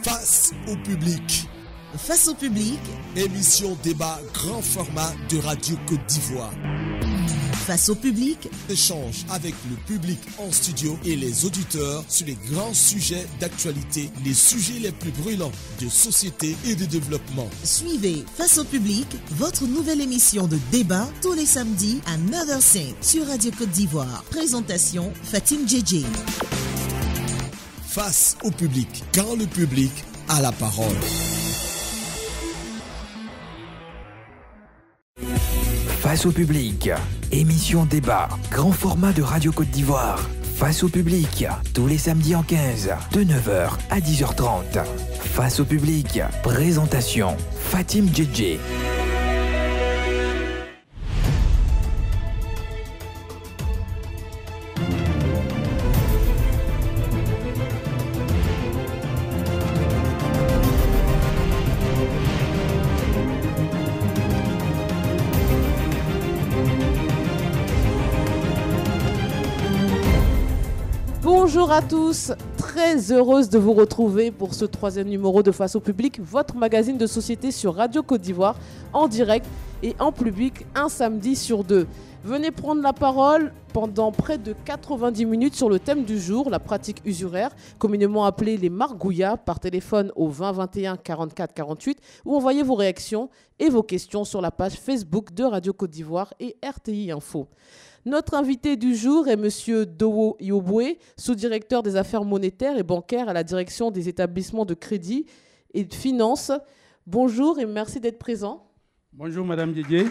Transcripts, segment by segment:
Face au public. Face au public. Émission débat grand format de Radio Côte d'Ivoire. Face au public. Échange avec le public en studio et les auditeurs sur les grands sujets d'actualité, les sujets les plus brûlants de société et de développement. Suivez Face au public, votre nouvelle émission de débat tous les samedis à 9h05 sur Radio Côte d'Ivoire. Présentation Fatim Djedje. Face au public, quand le public a la parole. Face au public, émission débat, grand format de Radio Côte d'Ivoire. Face au public, tous les samedis en 15, de 9h à 10h30. Face au public, présentation Fatim Djedje. Bonjour à tous, très heureuse de vous retrouver pour ce 3e numéro de Face au public, votre magazine de société sur Radio Côte d'Ivoire, en direct et en public, un samedi sur 2. Venez prendre la parole pendant près de 90 minutes sur le thème du jour, la pratique usuraire, communément appelée les margouillas, par téléphone au 20 21 44 48, ou envoyez vos réactions et vos questions sur la page Facebook de Radio Côte d'Ivoire et RTI Info. Notre invité du jour est M. Dowo Yoboué, sous-directeur des affaires monétaires et bancaires à la direction des établissements de crédit et de finances. Bonjour et merci d'être présent. Bonjour Madame Djedje.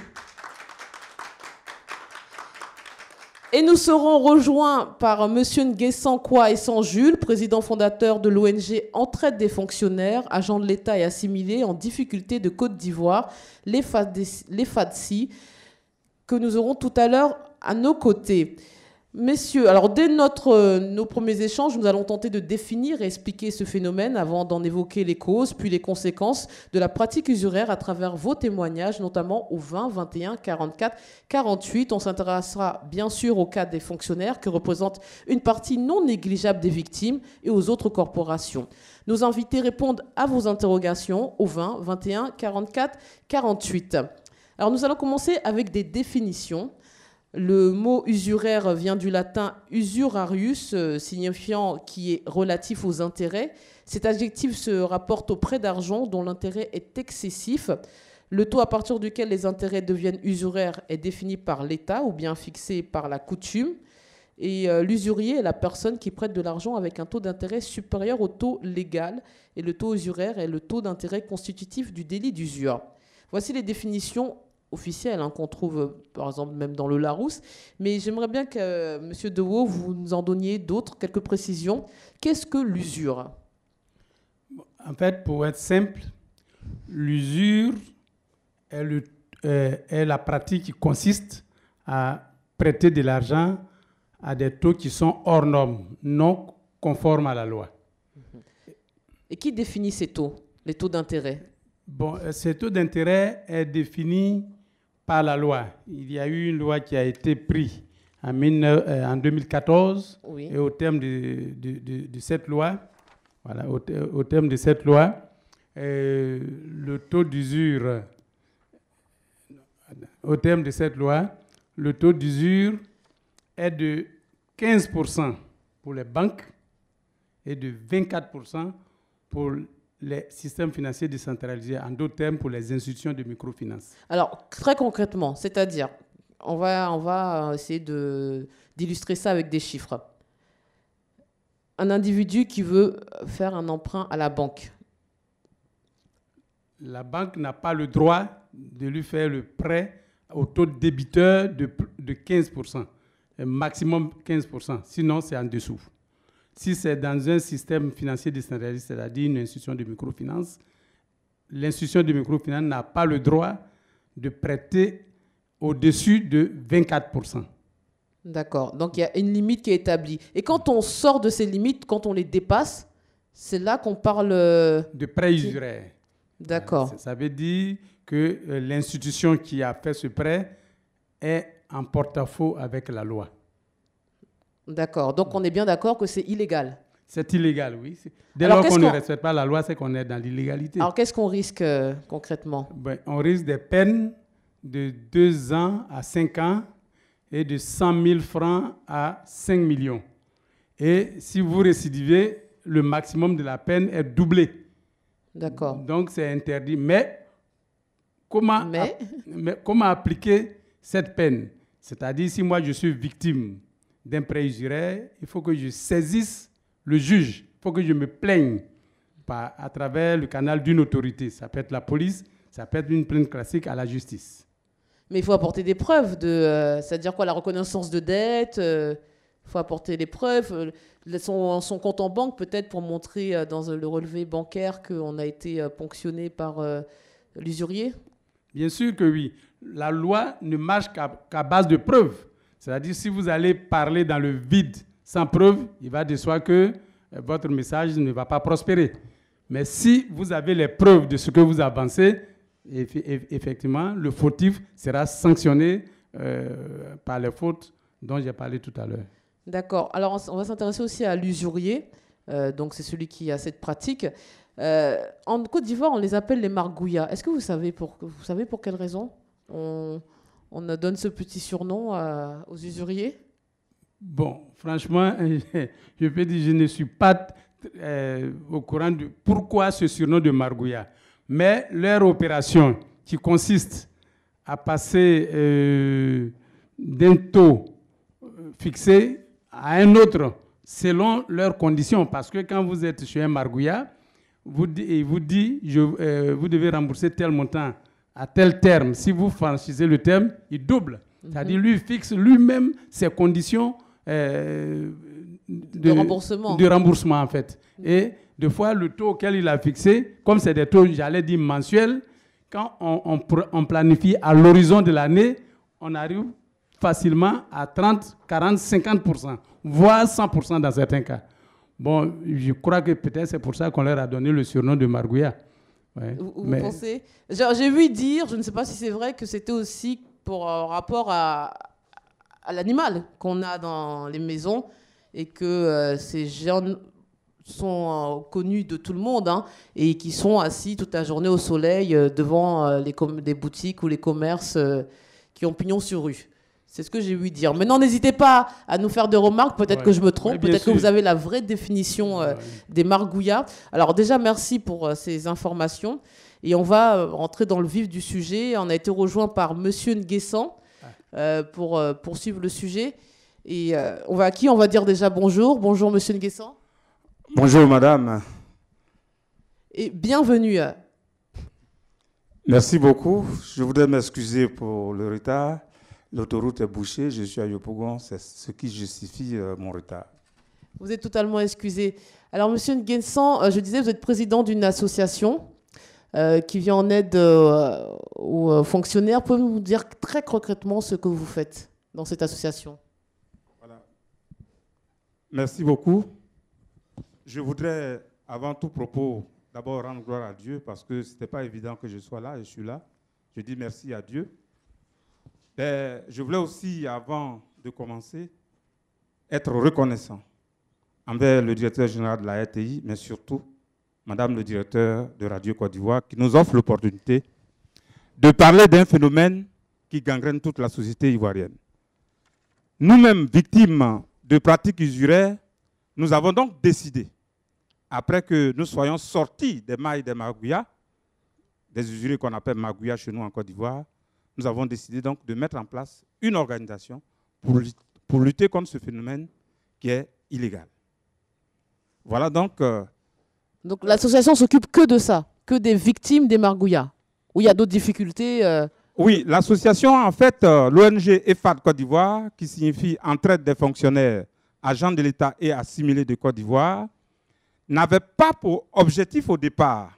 Et nous serons rejoints par M. Nguessan Kwa-Essan Jules, président fondateur de l'ONG Entraide des fonctionnaires, agents de l'État et assimilés en difficulté de Côte d'Ivoire, les FADSI, que nous aurons tout à l'heure à nos côtés. Messieurs, alors dès nos premiers échanges, nous allons tenter de définir et expliquer ce phénomène avant d'en évoquer les causes, puis les conséquences de la pratique usuraire à travers vos témoignages, notamment au 20, 21, 44, 48. On s'intéressera bien sûr au cas des fonctionnaires, qui représentent une partie non négligeable des victimes, et aux autres corporations. Nos invités répondent à vos interrogations au 20, 21, 44, 48. Alors nous allons commencer avec des définitions. Le mot usuraire vient du latin usurarius, signifiant qui est relatif aux intérêts. Cet adjectif se rapporte au prêt d'argent dont l'intérêt est excessif. Le taux à partir duquel les intérêts deviennent usuraires est défini par l'État ou bien fixé par la coutume. Et l'usurier est la personne qui prête de l'argent avec un taux d'intérêt supérieur au taux légal. Et le taux usuraire est le taux d'intérêt constitutif du délit d'usure. Voici les définitions officielles qu'on trouve par exemple même dans le Larousse, mais j'aimerais bien que M. Dowo, vous nous en donniez d'autres, quelques précisions. Qu'est-ce que l'usure? En fait, pour être simple, l'usure est la pratique qui consiste à prêter de l'argent à des taux qui sont hors normes, non conformes à la loi. Et qui définit ces taux, les taux d'intérêt? Bon, ces taux d'intérêt est défini par la loi. Il y a eu une loi qui a été prise en 2014, oui. Et au terme de cette loi, voilà, au terme de cette loi, le taux d'usure, au terme de cette loi, le taux d'usure est de 15% pour les banques et de 24% pour les systèmes financiers décentralisés, en d'autres termes pour les institutions de microfinance. Alors, très concrètement, c'est-à-dire, on va essayer d'illustrer ça avec des chiffres. Un individu qui veut faire un emprunt à la banque. La banque n'a pas le droit de lui faire le prêt au taux de débiteur de 15%, maximum 15%, sinon c'est en dessous. Si c'est dans un système financier décentralisé, c'est-à-dire une institution de microfinance, l'institution de microfinance n'a pas le droit de prêter au-dessus de 24%. D'accord. Donc, il y a une limite qui est établie. Et quand on sort de ces limites, quand on les dépasse, c'est là qu'on parle... de prêt usuraire. D'accord. Ça veut dire que l'institution qui a fait ce prêt est en porte-à-faux avec la loi. D'accord. Donc, on est bien d'accord que c'est illégal. C'est illégal, oui. Dès Alors, lors qu'on ne respecte pas la loi, c'est qu'on est dans l'illégalité. Alors, qu'est-ce qu'on risque concrètement? On risque des peines de 2 ans à 5 ans et de 100 000 francs à 5 millions. Et si vous récidivez, le maximum de la peine est doublé. D'accord. Donc, c'est interdit. Mais comment appliquer cette peine? C'est-à-dire, si moi, je suis victime d'un prêt usuraire, il faut que je saisisse le juge. Il faut que je me plaigne à travers le canal d'une autorité. Ça peut être la police, ça peut être une plainte classique à la justice. Mais il faut apporter des preuves. C'est-à-dire quoi? La reconnaissance de dette. Il faut apporter des preuves. Son compte en banque, peut-être, pour montrer dans le relevé bancaire qu'on a été ponctionné par l'usurier. Bien sûr que oui. La loi ne marche qu'à base de preuves. C'est-à-dire, si vous allez parler dans le vide sans preuve, il va de soi que votre message ne va pas prospérer. Mais si vous avez les preuves de ce que vous avancez, effectivement, le fautif sera sanctionné par les fautes dont j'ai parlé tout à l'heure. D'accord. Alors, on va s'intéresser aussi à l'usurier. Donc, c'est celui qui a cette pratique. En Côte d'Ivoire, on les appelle les margouillas. Est-ce que vous savez pour quelle raison on donne ce petit surnom aux usuriers? Bon, franchement, je peux dire que je ne suis pas au courant de pourquoi ce surnom de margouillat. Mais leur opération qui consiste à passer d'un taux fixé à un autre selon leurs conditions. Parce que quand vous êtes chez un margouillat, il vous dit vous devez rembourser tel montant à tel terme. Si vous franchissez le terme, il double. C'est-à-dire lui fixe lui-même ses conditions de remboursement en fait. Et deux fois le taux auquel il a fixé, comme c'est des taux, j'allais dire mensuels, quand on planifie à l'horizon de l'année, on arrive facilement à 30, 40, 50%, voire 100% dans certains cas. Bon, je crois que peut-être c'est pour ça qu'on leur a donné le surnom de margouillat. Ouais. Vous pensez? J'ai vu dire, je ne sais pas si c'est vrai, que c'était aussi pour rapport à l'animal qu'on a dans les maisons et que ces jeunes sont connus de tout le monde et qui sont assis toute la journée au soleil devant des boutiques ou les commerces qui ont pignon sur rue. C'est ce que j'ai vu dire. Maintenant, n'hésitez pas à nous faire des remarques. Peut-être que je me trompe. Peut-être que vous avez la vraie définition des margouillas. Alors déjà, merci pour ces informations. Et on va rentrer dans le vif du sujet. On a été rejoint par Monsieur Nguessan pour poursuivre le sujet. Et on va dire déjà bonjour. Bonjour, Monsieur Nguessan. Bonjour, madame. Et bienvenue. Merci beaucoup. Je voudrais m'excuser pour le retard. L'autoroute est bouchée, je suis à Yopougon, c'est ce qui justifie mon retard. Vous êtes totalement excusé. Alors, Monsieur Nguessan, je disais, vous êtes président d'une association qui vient en aide aux fonctionnaires. Pouvez-vous nous dire très concrètement ce que vous faites dans cette association? Voilà. Merci beaucoup. Je voudrais, avant tout propos, d'abord rendre gloire à Dieu parce que ce n'était pas évident que je sois là et je suis là. Je dis merci à Dieu. Et je voulais aussi, avant de commencer, être reconnaissant envers le directeur général de la RTI, mais surtout, Madame le directeur de Radio Côte d'Ivoire, qui nous offre l'opportunité de parler d'un phénomène qui gangrène toute la société ivoirienne. Nous-mêmes, victimes de pratiques usuraires, nous avons donc décidé, après que nous soyons sortis des mailles des margouillas, des usuriers qu'on appelle margouillas chez nous en Côte d'Ivoire, nous avons décidé donc de mettre en place une organisation pour lutter contre ce phénomène qui est illégal. Voilà donc... Donc l'association s'occupe que de ça, que des victimes des margouillas, où il y a d'autres difficultés Oui, l'association, en fait, l'ONG EFAD Côte d'Ivoire, qui signifie Entraide des fonctionnaires, agents de l'État et assimilés de Côte d'Ivoire, n'avait pas pour objectif au départ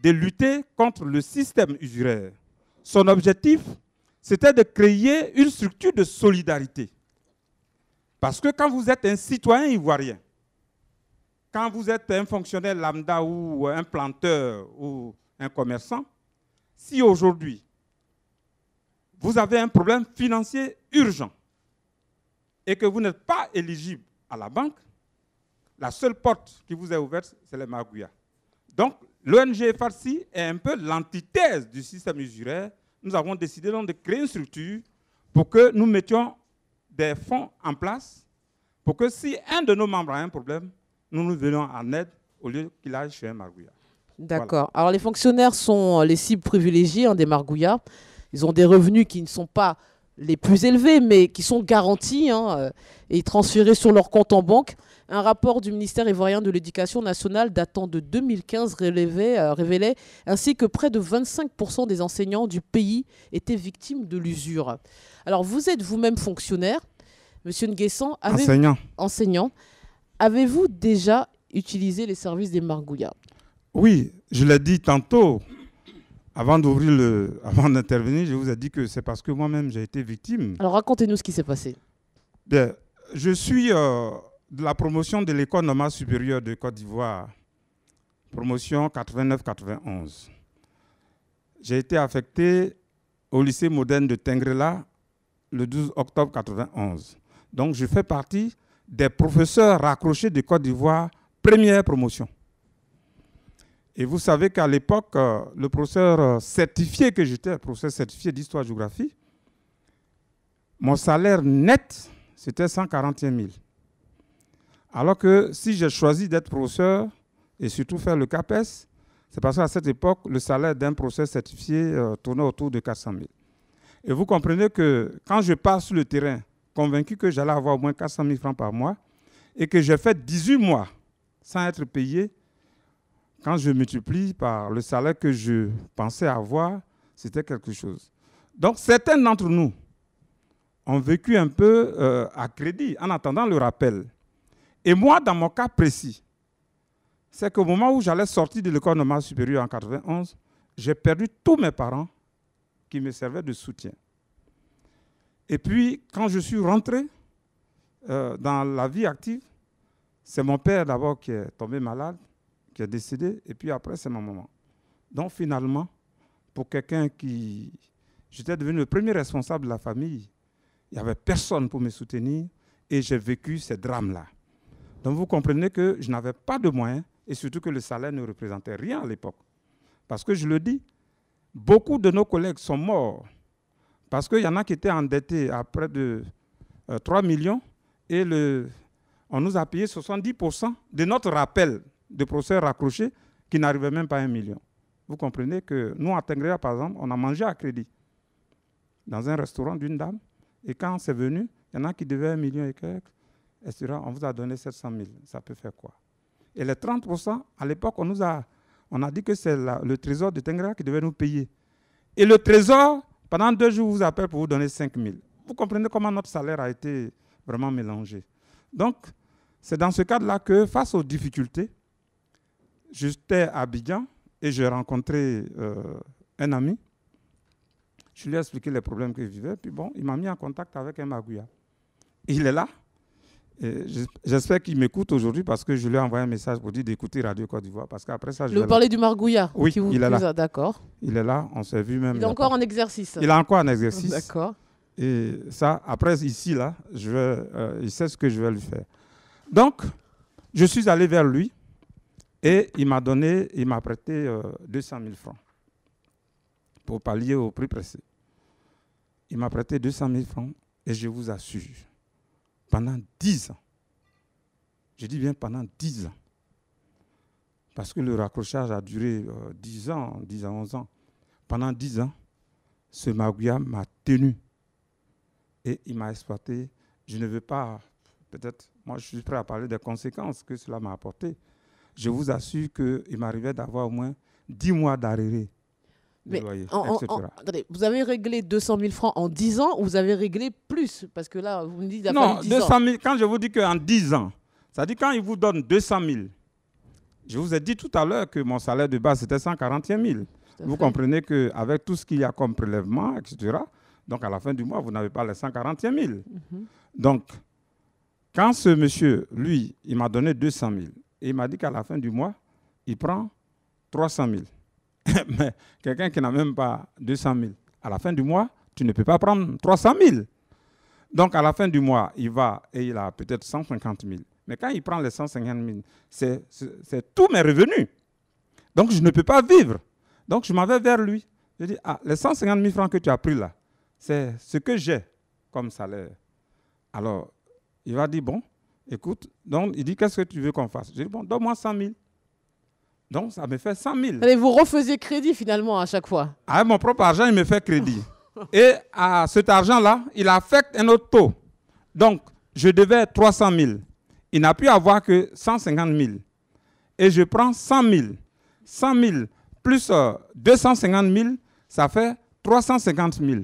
de lutter contre le système usuraire. Son objectif, c'était de créer une structure de solidarité. Parce que quand vous êtes un citoyen ivoirien, quand vous êtes un fonctionnaire lambda ou un planteur ou un commerçant, si aujourd'hui, vous avez un problème financier urgent et que vous n'êtes pas éligible à la banque, la seule porte qui vous est ouverte, c'est les margouillas. Donc, l'ONG FARCI est un peu l'antithèse du système usuraire. Nous avons décidé donc de créer une structure pour que nous mettions des fonds en place pour que si un de nos membres a un problème, nous venions en aide au lieu qu'il aille chez un margouillat. D'accord. Voilà. Alors, les fonctionnaires sont les cibles privilégiées des margouillas. Ils ont des revenus qui ne sont pas les plus élevés, mais qui sont garantis et transférés sur leur compte en banque. Un rapport du ministère ivoirien de l'Éducation nationale datant de 2015 révélait ainsi que près de 25% des enseignants du pays étaient victimes de l'usure. Alors, vous êtes vous-même fonctionnaire, Monsieur Nguessan. Enseignant. Avez-vous déjà utilisé les services des margouillas? Oui, je l'ai dit tantôt. Avant d'intervenir, je vous ai dit que c'est parce que moi-même, j'ai été victime. Alors, racontez-nous ce qui s'est passé. Bien, je suis de la promotion de l'École normale supérieure de Côte d'Ivoire, promotion 89-91. J'ai été affecté au lycée moderne de Tengrela le 12 octobre 91. Donc, je fais partie des professeurs raccrochés de Côte d'Ivoire, première promotion. Et vous savez qu'à l'époque, le professeur certifié que j'étais, professeur certifié d'histoire-géographie, mon salaire net, c'était 141 000. Alors que si j'ai choisi d'être professeur et surtout faire le CAPES, c'est parce qu'à cette époque, le salaire d'un professeur certifié tournait autour de 400 000. Et vous comprenez que quand je pars sur le terrain, convaincu que j'allais avoir au moins 400 000 francs par mois, et que j'ai fait 18 mois sans être payé, quand je multiplie par le salaire que je pensais avoir, c'était quelque chose. Donc, certains d'entre nous ont vécu un peu à crédit en attendant le rappel. Et moi, dans mon cas précis, c'est qu'au moment où j'allais sortir de l'école normale supérieure en 91, j'ai perdu tous mes parents qui me servaient de soutien. Et puis, quand je suis rentré dans la vie active, c'est mon père d'abord qui est tombé malade, qui est décédé, et puis après, c'est ma maman. Donc, finalement, pour quelqu'un qui... J'étais devenu le premier responsable de la famille. Il n'y avait personne pour me soutenir, et j'ai vécu ces drames-là. Donc, vous comprenez que je n'avais pas de moyens, et surtout que le salaire ne représentait rien à l'époque. Parce que, je le dis, beaucoup de nos collègues sont morts, parce qu'il y en a qui étaient endettés à près de 3 millions, et on nous a payé 70% de notre rappel de professeurs raccrochés qui n'arrivaient même pas à 1 million. Vous comprenez que nous, à Tengrela, par exemple, on a mangé à crédit dans un restaurant d'une dame. Et quand c'est venu, il y en a qui devaient 1 million et quelques. Et on vous a donné 700 000. Ça peut faire quoi? Et les 30%, à l'époque, on a dit que c'est le trésor de Tengrela qui devait nous payer. Et le trésor, pendant 2 jours, vous appelle pour vous donner 5 000. Vous comprenez comment notre salaire a été vraiment mélangé. Donc, c'est dans ce cadre-là que, face aux difficultés, j'étais à Abidjan et j'ai rencontré un ami. Je lui ai expliqué les problèmes que je vivais. Puis bon, il m'a mis en contact avec un margouillat. Il est là. J'espère qu'il m'écoute aujourd'hui parce que je lui ai envoyé un message pour dire d'écouter Radio Côte d'Ivoire. Parce qu'après ça, vous parlez du margouillat? Oui, il est là. D'accord. Il est là. On s'est vu même. Il est encore en exercice. Il est encore en exercice. D'accord. Et ça, après, ici, là, il sait ce que je vais lui faire. Donc, je suis allé vers lui et il m'a prêté 200 000 francs pour pallier au prix pressé. Il m'a prêté 200 000 francs et je vous assure, pendant 10 ans, je dis bien pendant 10 ans, parce que le raccrochage a duré 10 ans, 11 ans. Pendant 10 ans, ce margouillat m'a tenu. Et il m'a exploité. Je ne veux pas, peut-être, moi je suis prêt à parler des conséquences que cela m'a apporté. Je vous assure qu'il m'arrivait d'avoir au moins 10 mois d'arrêt de loyer, etc. Attendez, vous avez réglé 200 000 francs en 10 ans ou vous avez réglé plus? Parce que là, vous me dites... Non, 200 000, quand je vous dis qu'en 10 ans, c'est-à-dire quand il vous donne 200 000, je vous ai dit tout à l'heure que mon salaire de base c'était 141 000. Vous comprenez qu'avec tout ce qu'il y a comme prélèvement, etc., donc, à la fin du mois, vous n'avez pas les 141 000. Donc, quand ce monsieur, lui, il m'a donné 200 000, et il m'a dit qu'à la fin du mois, il prend 300 000. Mais quelqu'un qui n'a même pas 200 000, à la fin du mois, tu ne peux pas prendre 300 000. Donc, à la fin du mois, il va et il a peut-être 150 000. Mais quand il prend les 150 000, c'est tous mes revenus. Donc, je ne peux pas vivre. Donc, je m'en vais vers lui. Je dis, ah, les 150 000 francs que tu as pris là, c'est ce que j'ai comme salaire. Alors, il va dire, bon, écoute, donc il dit, qu'est-ce que tu veux qu'on fasse? Je dis, bon, donne-moi 100 000. Donc, ça me fait 100 000. Et vous refaisiez crédit finalement à chaque fois. Avec mon propre argent, il me fait crédit. Et à cet argent-là, il affecte un autre taux. Donc, je devais 300 000. Il n'a pu avoir que 150 000. Et je prends 100 000. 100 000 plus 250 000, ça fait 350 000.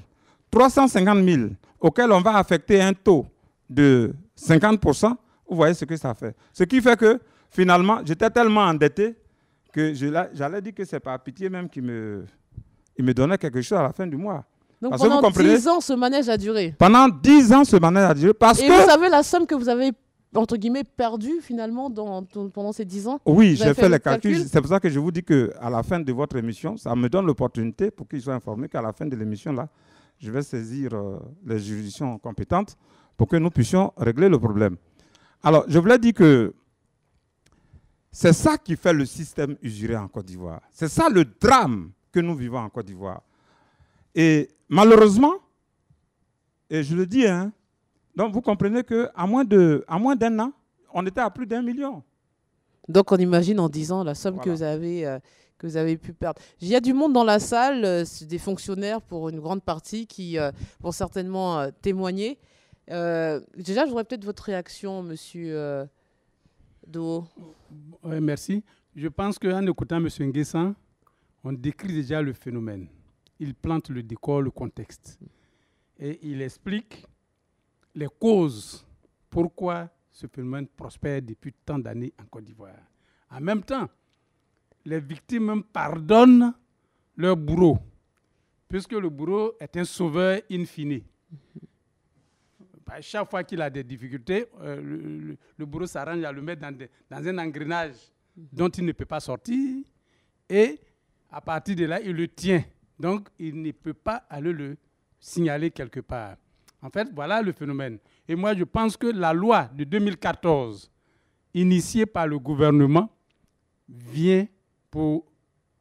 350 000 auquel on va affecter un taux de 50%. Vous voyez ce que ça fait. Ce qui fait que, finalement, j'étais tellement endetté que j'allais dire que c'est par pitié même qu'il me donnait quelque chose à la fin du mois. Donc parce pendant que vous comprenez, 10 ans, ce manège a duré. Pendant 10 ans, ce manège a duré. Et vous savez la somme que vous avez, entre guillemets, perdue finalement pendant ces 10 ans? Oui, j'ai fait les calculs. C'est pour ça que je vous dis qu'à la fin de votre émission, ça me donne l'opportunité pour qu'ils soient informés qu'à la fin de l'émission, là, je vais saisir les juridictions compétentes pour que nous puissions régler le problème. Alors, je voulais dire que c'est ça qui fait le système usurier en Côte d'Ivoire. C'est ça le drame que nous vivons en Côte d'Ivoire. Et malheureusement, et je le dis, hein, donc vous comprenez qu'à moins d'un an, on était à plus d'1 million. Donc on imagine en 10 ans la somme Voilà. que vous avez pu perdre. Il y a du monde dans la salle, c'est des fonctionnaires pour une grande partie qui vont certainement témoigner. Déjà, je voudrais peut-être votre réaction, monsieur Do. Oui, merci. Je pense qu'en écoutant M. Nguessan, on décrit déjà le phénomène. Il plante le décor, le contexte. Et il explique les causes, pourquoi ce phénomène prospère depuis tant d'années en Côte d'Ivoire. En même temps, les victimes pardonnent leur bourreau, puisque le bourreau est un sauveur in fine. Chaque fois qu'il a des difficultés, le bourreau s'arrange à le mettre dans un engrenage dont il ne peut pas sortir. Et à partir de là, il le tient. Donc, il ne peut pas aller le signaler quelque part. En fait, voilà le phénomène. Et moi, je pense que la loi de 2014, initiée par le gouvernement, vient pour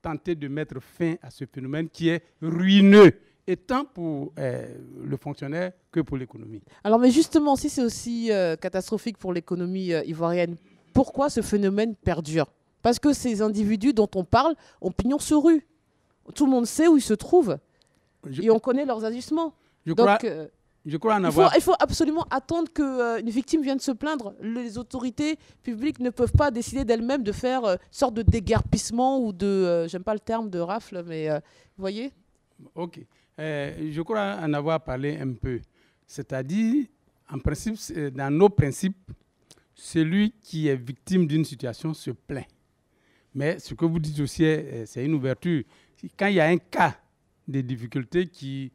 tenter de mettre fin à ce phénomène qui est ruineux, et tant pour le fonctionnaire que pour l'économie. Alors, mais justement, si c'est aussi catastrophique pour l'économie ivoirienne, pourquoi ce phénomène perdure? Parce que ces individus dont on parle ont pignon sur rue. Tout le monde sait où ils se trouvent et on connaît leurs agissements. Je crois en avoir... Il faut absolument attendre qu'une victime vienne se plaindre. Les autorités publiques ne peuvent pas décider d'elles-mêmes de faire une sorte de déguerpissement ou de... j'aime pas le terme de rafle, mais vous voyez? Ok. Je crois en avoir parlé un peu. C'est-à-dire, en principe, dans nos principes, celui qui est victime d'une situation se plaint. Mais ce que vous dites aussi, c'est une ouverture. Quand il y a un cas de difficulté qui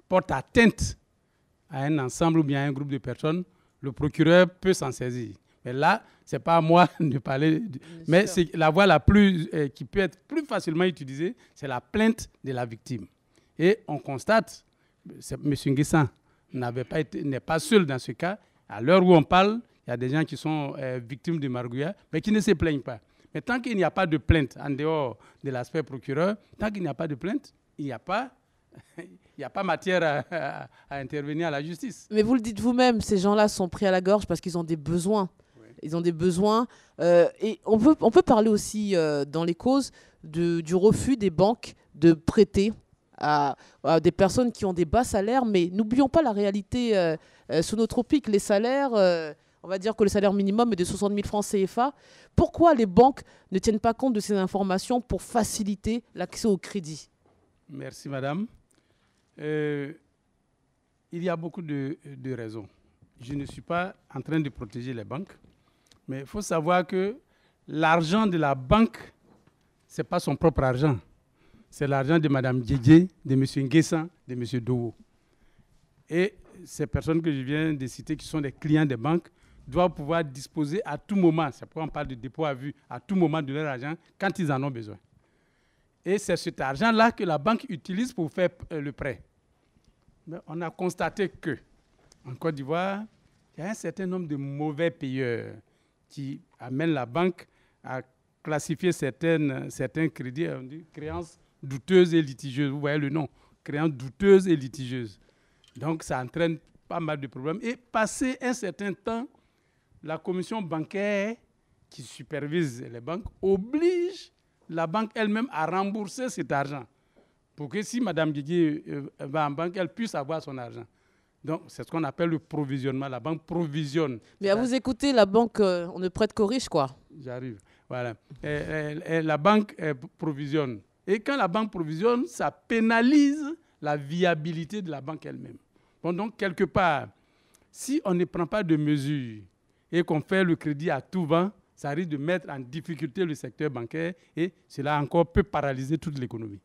porte atteinte à un ensemble ou bien à un groupe de personnes, le procureur peut s'en saisir. Mais là, ce n'est pas à moi de parler. Mais c'est la voie la plus, qui peut être plus facilement utilisée, c'est la plainte de la victime. Et on constate, M. Nguessan n'est pas seul dans ce cas. À l'heure où on parle, il y a des gens qui sont victimes de margouillat, mais qui ne se plaignent pas. Mais tant qu'il n'y a pas de plainte, en dehors de l'aspect procureur, tant qu'il n'y a pas de plainte, il n'y a pas matière à intervenir à la justice. Mais vous le dites vous-même, ces gens-là sont pris à la gorge parce qu'ils ont des besoins. Oui. Ils ont des besoins. Et on peut parler aussi, dans les causes, du refus des banques de prêter à des personnes qui ont des bas salaires. Mais n'oublions pas la réalité sonotropique. Les salaires... on va dire que le salaire minimum est de 60 000 francs CFA. Pourquoi les banques ne tiennent pas compte de ces informations pour faciliter l'accès au crédit? Merci, madame. Il y a beaucoup de raisons. Je ne suis pas en train de protéger les banques, mais il faut savoir que l'argent de la banque, ce n'est pas son propre argent. C'est l'argent de Mme Diédié, de M. Nguessan, de M. Dowo. Et ces personnes que je viens de citer, qui sont des clients des banques, doivent pouvoir disposer à tout moment, c'est pourquoi on parle de dépôt à vue, à tout moment de leur argent quand ils en ont besoin. Et c'est cet argent-là que la banque utilise pour faire le prêt. Mais on a constaté qu'en Côte d'Ivoire, il y a un certain nombre de mauvais payeurs qui amène la banque à classifier certains crédits, on dit créances douteuses et litigieuses. Vous voyez le nom, créances douteuses et litigieuses. Donc, ça entraîne pas mal de problèmes. Et passé un certain temps, la commission bancaire qui supervise les banques oblige la banque elle-même à rembourser cet argent pour que si Mme Guigui va en banque, elle puisse avoir son argent. Donc, c'est ce qu'on appelle le provisionnement. La banque provisionne. Mais à vous écouter, la banque, on ne prête qu'aux riches, quoi. J'arrive. Voilà. Et la banque provisionne. Et quand la banque provisionne, ça pénalise la viabilité de la banque elle-même. Bon, donc, quelque part, si on ne prend pas de mesures et qu'on fait le crédit à tout vent, ça risque de mettre en difficulté le secteur bancaire et cela encore peut paralyser toute l'économie.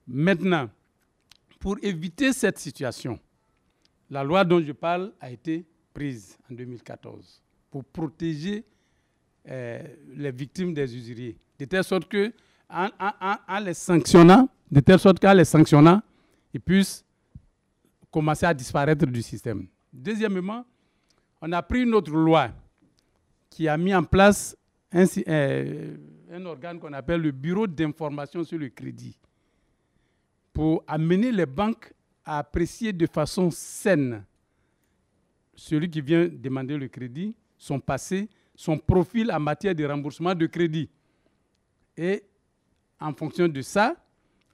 Maintenant, pour éviter cette situation, la loi dont je parle a été prise en 2014 pour protéger les victimes des usuriers, de telle sorte que, en les sanctionnant, ils puissent commencer à disparaître du système. Deuxièmement, on a pris une autre loi qui a mis en place un organe qu'on appelle le Bureau d'information sur le crédit pour amener les banques à apprécier de façon saine celui qui vient demander le crédit, son passé, son profil en matière de remboursement de crédit. Et en fonction de ça,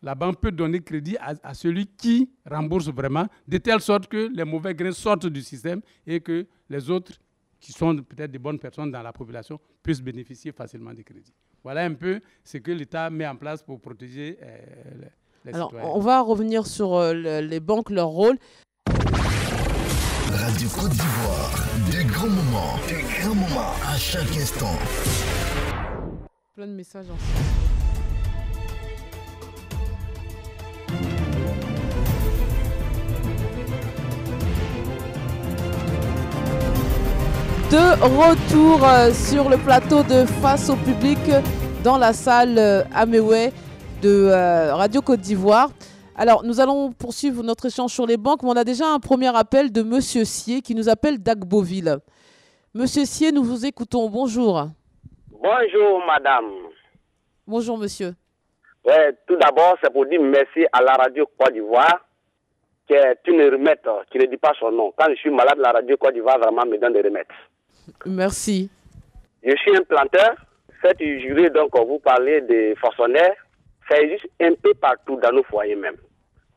la banque peut donner crédit à celui qui rembourse vraiment, de telle sorte que les mauvais grains sortent du système et que les autres, qui sont peut-être des bonnes personnes dans la population, puissent bénéficier facilement des crédits. Voilà un peu ce que l'État met en place pour protéger les citoyens. On va revenir sur les banques, leur rôle. Radio Côte d'Ivoire, des grands moments à chaque instant. Plein de messages en De retour sur le plateau de Face au public dans la salle Amewe de Radio Côte d'Ivoire. Alors, nous allons poursuivre notre échange sur les banques, mais on a déjà un premier appel de Monsieur Sier qui nous appelle d'Agboville. Monsieur Sier, nous vous écoutons. Bonjour. Bonjour, madame. Bonjour, monsieur. Ouais, tout d'abord, c'est pour dire merci à la Radio Côte d'Ivoire, qui est une remède qui ne dit pas son nom. Quand je suis malade, la Radio Côte d'Ivoire vraiment me donne des remèdes. Merci. Je suis un planteur. Faites jurer, donc, vous parlez des forcenaires. Ça existe un peu partout dans nos foyers même.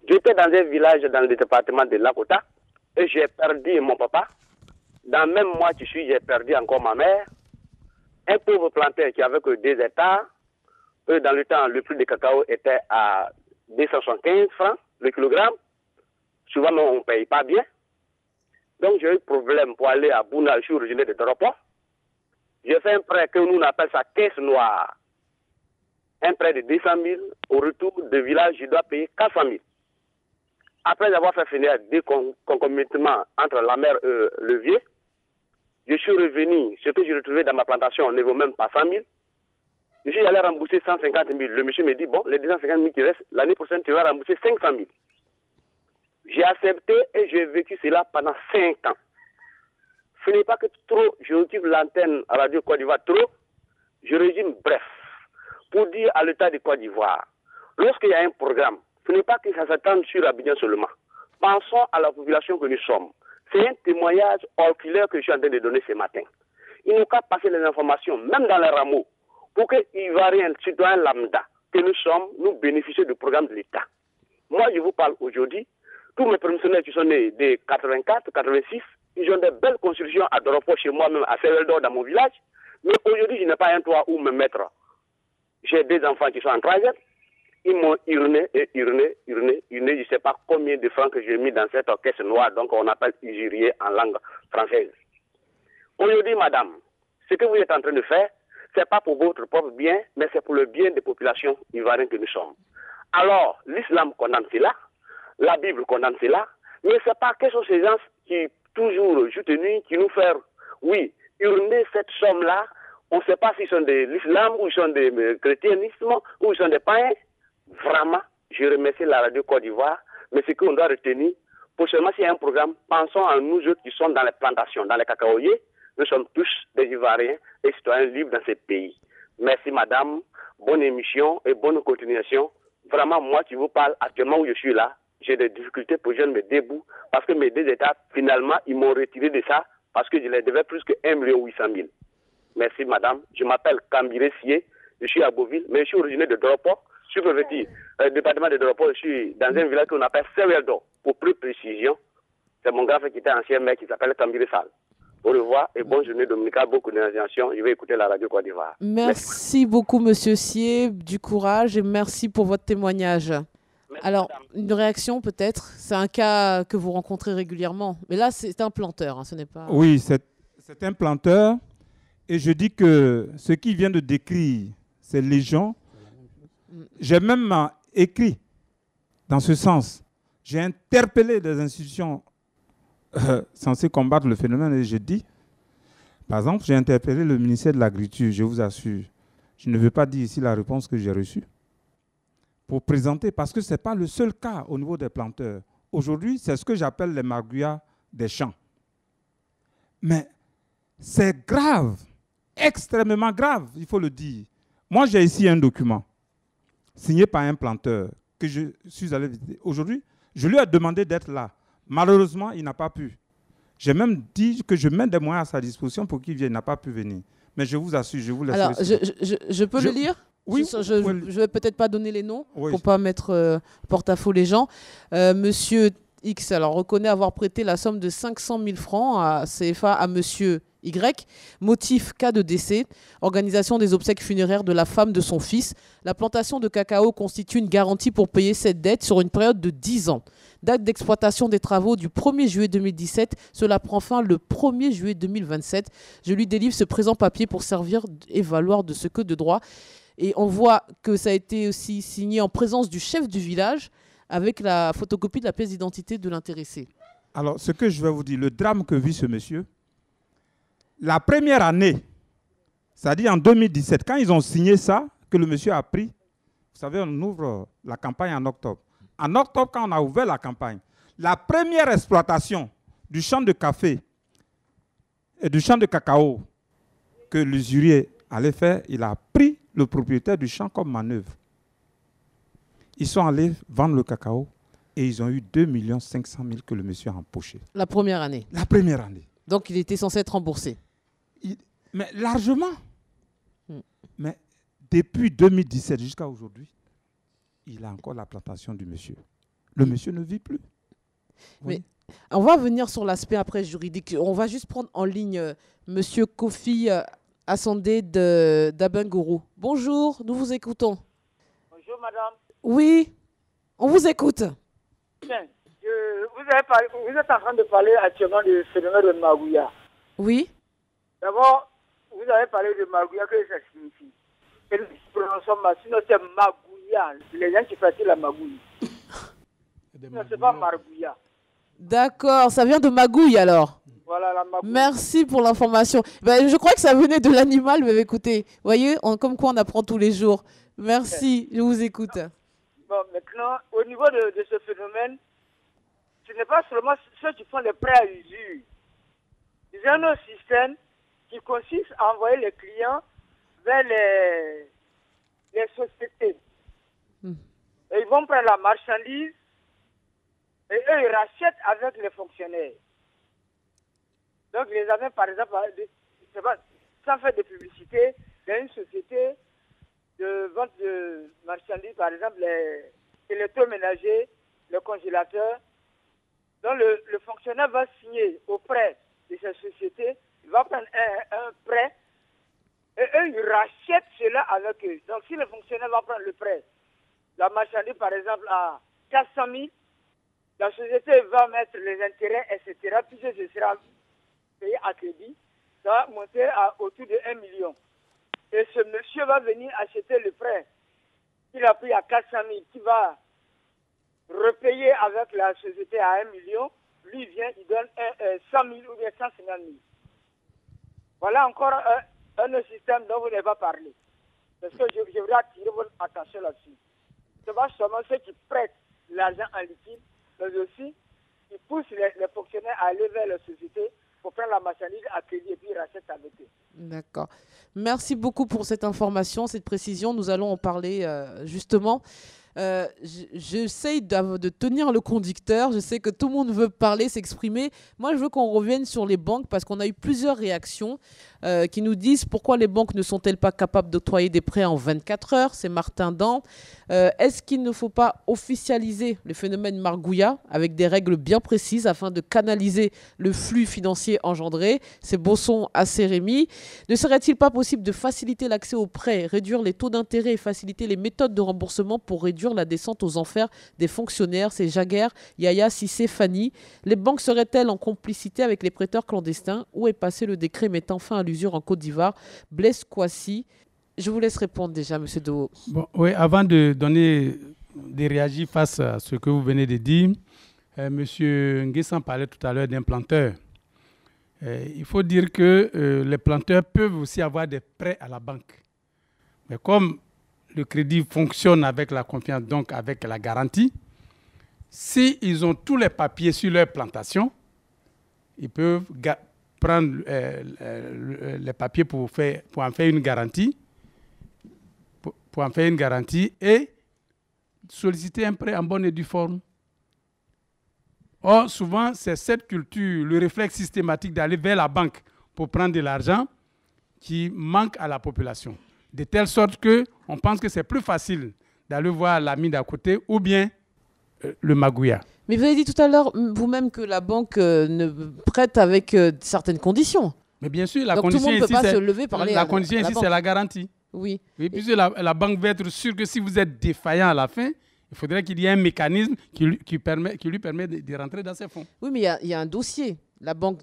J'étais dans un village dans le département de Lakota et j'ai perdu mon papa. Dans le même mois que je suis, j'ai perdu encore ma mère. Un pauvre planteur qui avait que 2 hectares. Dans le temps, le prix du cacao était à 275 francs le kilogramme. Souvent, on ne paye pas bien. Donc, j'ai eu problème pour aller à Bouna, je suis originaire de Doropo. J'ai fait un prêt que nous on appelle ça caisse noire. Un prêt de 200 000. Au retour de village, je dois payer 400 000. Après avoir fait finir deux concomitamment entre la mer et le vieux, je suis revenu. Ce que j'ai retrouvé dans ma plantation ne vaut même pas 100 000. Je suis allé rembourser 150 000. Le monsieur me dit, bon, les 250 000 qui restent, l'année prochaine, tu vas rembourser 500 000. J'ai accepté et j'ai vécu cela pendant 5 ans. Ce n'est pas que trop, je occupe l'antenne à Radio Côte d'Ivoire trop, je résume bref. Pour dire à l'État de Côte d'Ivoire, lorsqu'il y a un programme, ce n'est pas que ça s'attende sur Abidjan seulement. Pensons à la population que nous sommes. C'est un témoignage oculaire que je suis en train de donner ce matin. Il nous qu'à passer les informations, même dans les rameaux, pour que Ivoiriens, citoyens lambda, que nous sommes, nous bénéficions du programme de l'État. Moi, je vous parle aujourd'hui, tous mes promotionnaires qui sont nés de 84, 86, ils ont des belles constructions à Doropo, chez moi-même, à Seveldor, dans mon village. Mais aujourd'hui, je n'ai pas un toit où me mettre. J'ai des enfants qui sont en troisième. Ils m'ont urné, je ne sais pas combien de francs que j'ai mis dans cette caisse noire, donc on appelle usurier en langue française. Aujourd'hui, madame, ce que vous êtes en train de faire, ce n'est pas pour votre propre bien, mais c'est pour le bien des populations ivoiriennes que nous sommes. Alors, l'islam condamne cela, la Bible condamne cela, mais ce n'est pas que sont ces gens qui, toujours, jour et nuit, qui nous font, oui, urner cette somme-là. On ne sait pas s'ils sont de l'islam, ou ils sont des chrétianisme, ou ils sont des païens. Vraiment, je remercie la Radio Côte d'Ivoire, mais ce qu'on doit retenir, pour seulement s'il y a un programme, pensons à nous autres qui sommes dans les plantations, dans les cacaoyers, Nous sommes tous des Ivoiriens et citoyens libres dans ce pays. Merci madame, bonne émission et bonne continuation. Vraiment, moi qui vous parle, actuellement où je suis là, j'ai des difficultés pour que je me debout parce que mes 2 États, finalement, ils m'ont retiré de ça parce que je les devais plus que 1 800 000. Merci madame, je m'appelle Kambiré Sié, je suis à Beauville, mais je suis originaire de Doropo. Je suis revêtu département de Doropo, je suis dans un village qu'on appelle Seweldo. Pour plus de précision, c'est mon grand frère qui était ancien maire qui s'appelle Kambiré Sall. Au revoir et bonne journée dominicale, beaucoup d'organisation. Je vais écouter la radio Côte d'Ivoire. Merci beaucoup, monsieur Sié, du courage et merci pour votre témoignage. Merci, alors, madame. Une réaction peut-être. C'est un cas que vous rencontrez régulièrement. Mais là, c'est un planteur, hein, ce n'est pas... Oui, c'est un planteur. Et je dis que ce qu'il vient de décrire, c'est légion. J'ai même écrit dans ce sens. J'ai interpellé des institutions censées combattre le phénomène et je dis, par exemple, j'ai interpellé le ministère de l'Agriculture, je vous assure. Je ne veux pas dire ici la réponse que j'ai reçue. Pour présenter, parce que ce n'est pas le seul cas au niveau des planteurs. Aujourd'hui, c'est ce que j'appelle les magouillas des champs. Mais c'est grave, extrêmement grave, il faut le dire. Moi, j'ai ici un document signé par un planteur que je suis allé visiter. Aujourd'hui, je lui ai demandé d'être là. Malheureusement, il n'a pas pu. J'ai même dit que je mets des moyens à sa disposition pour qu'il vienne. Il n'a pas pu venir. Mais je vous assure, je vous laisse. Alors, je peux le lire ? Oui. Je ne vais peut-être pas donner les noms pour ne pas mettre porte-à-faux les gens. Monsieur X reconnaît avoir prêté la somme de 500 000 francs à CFA à monsieur Y. Motif, cas de décès. Organisation des obsèques funéraires de la femme de son fils. La plantation de cacao constitue une garantie pour payer cette dette sur une période de 10 ans. Date d'exploitation des travaux du 1er juillet 2017. Cela prend fin le 1er juillet 2027. Je lui délivre ce présent papier pour servir et valoir de ce que de droit. Et on voit que ça a été aussi signé en présence du chef du village avec la photocopie de la pièce d'identité de l'intéressé. Alors, ce que je vais vous dire, le drame que vit ce monsieur, la première année, c'est-à-dire en 2017, quand ils ont signé ça, que le monsieur a pris, vous savez, on ouvre la campagne en octobre. En octobre, quand on a ouvert la campagne, la première exploitation du champ de café et du champ de cacao que l'usurier allait faire, il a pris le propriétaire du champ comme manœuvre. Ils sont allés vendre le cacao et ils ont eu 2 500 000 que le monsieur a empoché. La première année. La première année. Donc il était censé être remboursé. Mais largement. Mais depuis 2017 jusqu'à aujourd'hui, il a encore la plantation du monsieur. Le monsieur ne vit plus. Mais on va venir sur l'aspect après juridique. On va juste prendre en ligne monsieur Kofi Assandé d'Abengourou. Bonjour, nous vous écoutons. Bonjour madame. Oui, on vous écoute. Bien, vous êtes en train de parler actuellement du phénomène de Magouya. Oui. D'abord, vous avez parlé de Magouya, que ça signifie. Et nous prononçons sinon c'est Magouya, les gens qui pratiquent la Magouille. Non, c'est pas Margouya. D'accord, ça vient de Magouille alors. Voilà, la Magouille. Merci pour l'information. Ben, je crois que ça venait de l'animal, mais écoutez, voyez, comme quoi on apprend tous les jours. Merci, je vous écoute. Bon, maintenant, au niveau de ce phénomène, ce n'est pas seulement ceux qui font les prêts à usure. Il y a un autre système qui consiste à envoyer les clients vers les sociétés. Et ils vont prendre la marchandise et eux, ils rachètent avec les fonctionnaires. Donc, les amènent, par exemple, sans faire de publicité, dans une société de vente de marchandises, par exemple, les électroménagers, le congélateur. Donc, le fonctionnaire va signer auprès de cette société, il va prendre un prêt, et eux, ils rachètent cela avec eux. Donc, si le fonctionnaire va prendre le prêt, la marchandise, par exemple, à 400 000, la société va mettre les intérêts, etc., puis ce sera payé à crédit, ça va monter autour de 1 million. Et ce monsieur va venir acheter le prêt qu'il a pris à 400 000, qui va repayer avec la société à 1 million. Lui vient, il donne 100 000 ou bien 150 000. Voilà encore un autre système dont vous n'avez pas parlé. Parce que je voudrais attirer votre attention là-dessus. Ce n'est pas seulement ceux qui prêtent l'argent en liquide, mais aussi qui poussent les fonctionnaires à aller vers la société pour prendre la marchandise à crédit et puis rachète avec eux. D'accord. Merci beaucoup pour cette information, cette précision. Nous allons en parler justement. J'essaye de tenir le conducteur. Je sais que tout le monde veut parler, s'exprimer. Moi, je veux qu'on revienne sur les banques parce qu'on a eu plusieurs réactions qui nous disent pourquoi les banques ne sont-elles pas capables d'octroyer des prêts en 24 heures. C'est Martin Dan. Est-ce qu'il ne faut pas officialiser le phénomène Margouilla avec des règles bien précises afin de canaliser le flux financier engendré? C'est Bosson à Rémy. Ne serait-il pas possible de faciliter l'accès aux prêts, réduire les taux d'intérêt et faciliter les méthodes de remboursement pour réduire la descente aux enfers des fonctionnaires? C'est Jaguer, Yaya, Sissé, Fanny. Les banques seraient-elles en complicité avec les prêteurs clandestins? Où est passé le décret mettant fin à l'usure en Côte d'Ivoire? Blaise Kouassi. Je vous laisse répondre déjà, M. Do. Bon, oui, avant de réagir face à ce que vous venez de dire, M. Nguessan parlait tout à l'heure d'un planteur. Il faut dire que les planteurs peuvent aussi avoir des prêts à la banque. Mais comme le crédit fonctionne avec la confiance, donc avec la garantie, s'ils ont tous les papiers sur leur plantation, ils peuvent prendre les papiers pour en faire une garantie, et solliciter un prêt en bonne et due forme. Or, souvent, c'est cette culture, le réflexe systématique d'aller vers la banque pour prendre de l'argent qui manque à la population. De telle sorte qu'on pense que c'est plus facile d'aller voir l'ami d'à côté ou bien le magouilla. Mais vous avez dit tout à l'heure vous-même que la banque ne prête avec certaines conditions. Mais bien sûr, Donc tout le monde ne peut pas se lever parler la condition ici, c'est la garantie. Oui. Puisque la banque va être sûre que si vous êtes défaillant à la fin, il faudrait qu'il y ait un mécanisme qui lui permet de rentrer dans ses fonds. Oui, mais il y a un dossier. La banque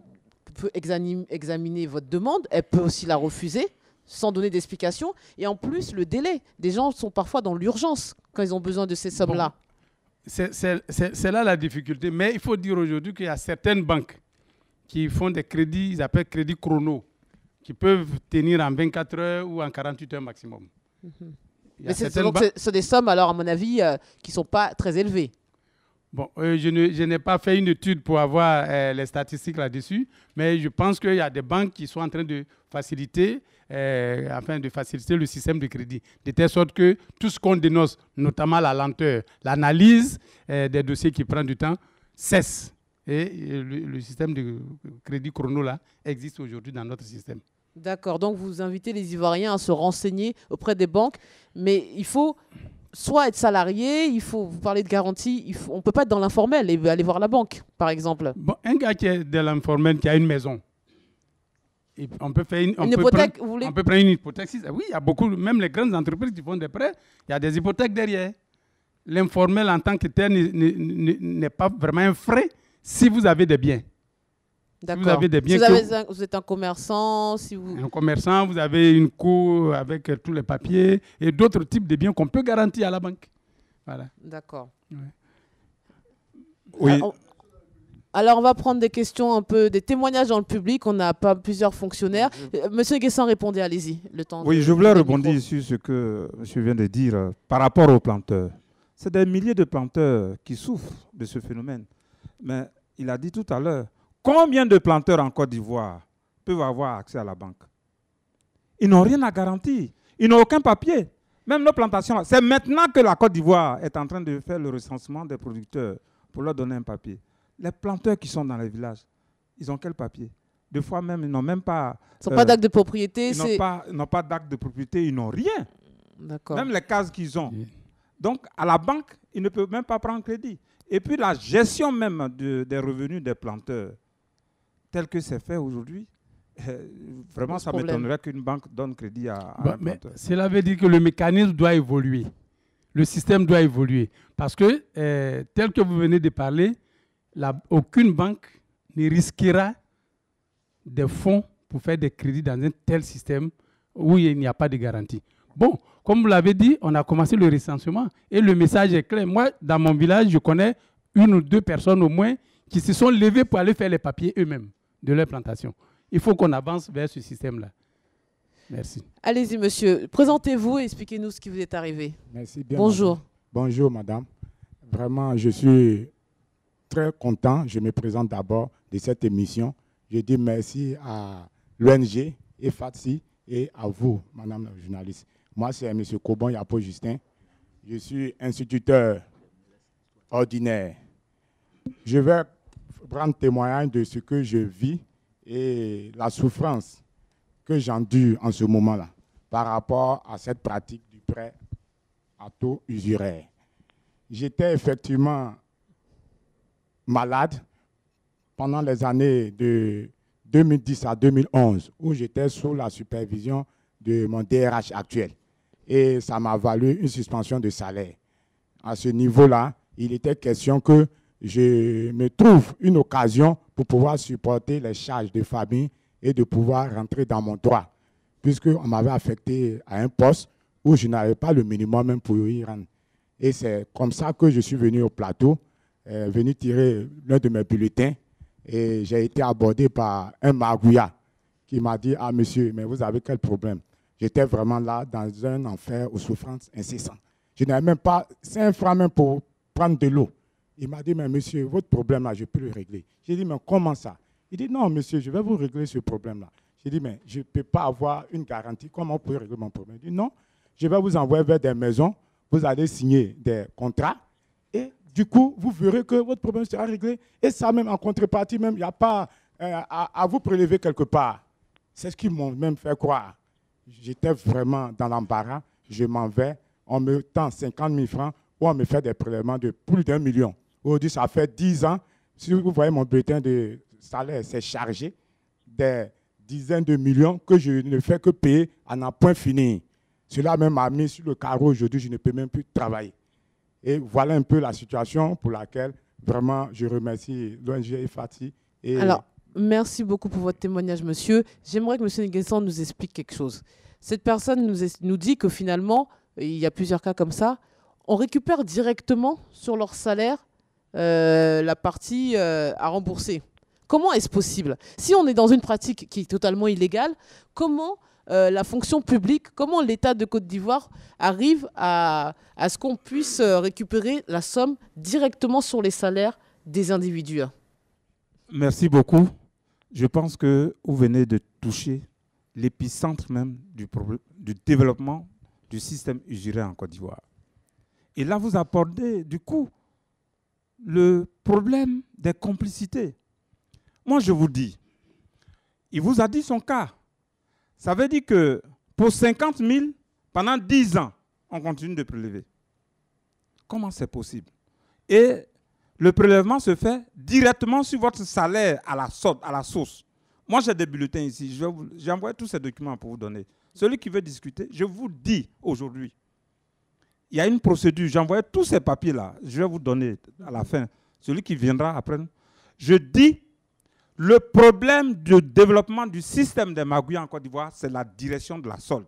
peut examiner votre demande, elle peut aussi la refuser sans donner d'explication. Et en plus, le délai. Des gens sont parfois dans l'urgence quand ils ont besoin de ces sommes-là. Bon, c'est là la difficulté. Mais il faut dire aujourd'hui qu'il y a certaines banques qui font des crédits, ils appellent crédits chrono, qui peuvent tenir en 24 heures ou en 48 heures maximum. Mais c'est des sommes, alors, à mon avis, qui ne sont pas très élevées. Bon, je n'ai pas fait une étude pour avoir les statistiques là-dessus, mais je pense qu'il y a des banques qui sont en train de faciliter, le système de crédit, de telle sorte que tout ce qu'on dénonce, notamment la lenteur, l'analyse des dossiers qui prend du temps, cesse. Et le système de crédit chrono là existe aujourd'hui dans notre système. D'accord, donc vous invitez les Ivoiriens à se renseigner auprès des banques, mais il faut soit être salarié, vous parlez de garantie, on ne peut pas être dans l'informel et aller voir la banque, par exemple. Bon, un gars qui est dans l'informel, qui a une maison, on peut faire une hypothèque. On peut prendre une hypothèque. Oui, il y a beaucoup, même les grandes entreprises qui font des prêts, il y a des hypothèques derrière. L'informel en tant que tel n'est pas vraiment un frais si vous avez des biens. D'accord. Si vous avez des biens vous êtes un commerçant, un commerçant, vous avez une cour avec tous les papiers et d'autres types de biens qu'on peut garantir à la banque. Voilà. D'accord. Ouais. Oui. Alors, on va prendre des questions, des témoignages dans le public. On a pas plusieurs fonctionnaires. Monsieur Nguessan, répondez, allez-y. Je voulais rebondir sur ce que monsieur vient de dire par rapport aux planteurs. C'est des milliers de planteurs qui souffrent de ce phénomène. Mais il a dit tout à l'heure, combien de planteurs en Côte d'Ivoire peuvent avoir accès à la banque? Ils n'ont rien à garantir. Ils n'ont aucun papier. Même nos plantations, c'est maintenant que la Côte d'Ivoire est en train de faire le recensement des producteurs pour leur donner un papier. Les planteurs qui sont dans les villages, ils ont quel papier? Des fois même, ils n'ont même pas... Ils n'ont pas d'acte de propriété. Ils n'ont pas d'acte de propriété, ils n'ont rien. D'accord. Même les cases qu'ils ont. Donc, à la banque, ils ne peuvent même pas prendre crédit. Et puis, la gestion même des revenus des planteurs, tel que c'est fait aujourd'hui, vraiment, ça m'étonnerait qu'une banque donne crédit à un planteur. Cela veut dire que le mécanisme doit évoluer. Le système doit évoluer. Parce que, tel que vous venez de parler, aucune banque ne risquera des fonds pour faire des crédits dans un tel système où il n'y a pas de garantie. Bon, comme vous l'avez dit, on a commencé le recensement et le message est clair. Moi, dans mon village, je connais 1 ou 2 personnes au moins qui se sont levées pour aller faire les papiers eux-mêmes de leur plantation. Il faut qu'on avance vers ce système-là. Merci. Allez-y, monsieur. Présentez-vous et expliquez-nous ce qui vous est arrivé. Merci bien. Bonjour. Madame. Bonjour, madame. Vraiment, je suis très content. Je me présente d'abord de cette émission. Je dis merci à l'ONG et FATSI et à vous, madame la journaliste. Moi, c'est M. Cobon Yapo Justin. Je suis instituteur ordinaire. Je vais prendre témoignage de ce que je vis et la souffrance que j'endure en ce moment-là par rapport à cette pratique du prêt à taux usuraire. J'étais effectivement malade pendant les années de 2010 à 2011 où j'étais sous la supervision de mon DRH actuel. Et ça m'a valu une suspension de salaire. À ce niveau-là, il était question que je me trouve une occasion pour pouvoir supporter les charges de famille et de pouvoir rentrer dans mon droit, puisqu'on m'avait affecté à un poste où je n'avais pas le minimum même pour y rendre. Et c'est comme ça que je suis venu au plateau, venu tirer l'un de mes bulletins, et j'ai été abordé par un margouillat qui m'a dit « Ah monsieur, mais vous avez quel problème ?» J'étais vraiment là dans un enfer aux souffrances incessantes. Je n'avais même pas 5 francs même pour prendre de l'eau. Il m'a dit, mais monsieur, votre problème-là, je peux le régler. J'ai dit, mais comment ça? Il dit, non, monsieur, je vais vous régler ce problème-là. J'ai dit, mais je ne peux pas avoir une garantie. Comment vous pouvez régler mon problème? Il dit, non, je vais vous envoyer vers des maisons. Vous allez signer des contrats. Et du coup, vous verrez que votre problème sera réglé. Et ça, même en contrepartie, même, il n'y a pas à vous prélever quelque part. C'est ce qu'ils m'ont même fait croire. J'étais vraiment dans l'embarras. Je m'en vais. On me tend 50 000 francs ou on me fait des prélèvements de plus d'1 million. Aujourd'hui, ça fait 10 ans. Si vous voyez mon bulletin de salaire, c'est chargé des dizaines de millions que je ne fais que payer à n'en point finir. Cela même m'a mis sur le carreau. Aujourd'hui, je ne peux même plus travailler. Et voilà un peu la situation pour laquelle vraiment je remercie l'ONG et FATSI. Alors, merci beaucoup pour votre témoignage, monsieur. J'aimerais que monsieur Nguessan nous explique quelque chose. Cette personne nous dit que finalement, il y a plusieurs cas comme ça, on récupère directement sur leur salaire la partie à rembourser. Comment est-ce possible? Si on est dans une pratique qui est totalement illégale, comment la fonction publique, comment l'État de Côte d'Ivoire arrive à ce qu'on puisse récupérer la somme directement sur les salaires des individus? Merci beaucoup. Je pense que vous venez de toucher l'épicentre même du développement du système usuraire en Côte d'Ivoire. Et là, vous abordez, du coup, le problème des complicités. Moi, je vous dis, il vous a dit son cas. Ça veut dire que pour 50 000, pendant 10 ans, on continue de prélever. Comment c'est possible? Et le prélèvement se fait directement sur votre salaire à la source. Moi, j'ai des bulletins ici. J'ai envoyé tous ces documents pour vous donner. Celui qui veut discuter, je vous dis aujourd'hui, il y a une procédure. J'ai envoyé tous ces papiers-là. Je vais vous donner à la fin. Celui qui viendra après. Je dis, le problème du développement du système des magouilles en Côte d'Ivoire, c'est la direction de la solde.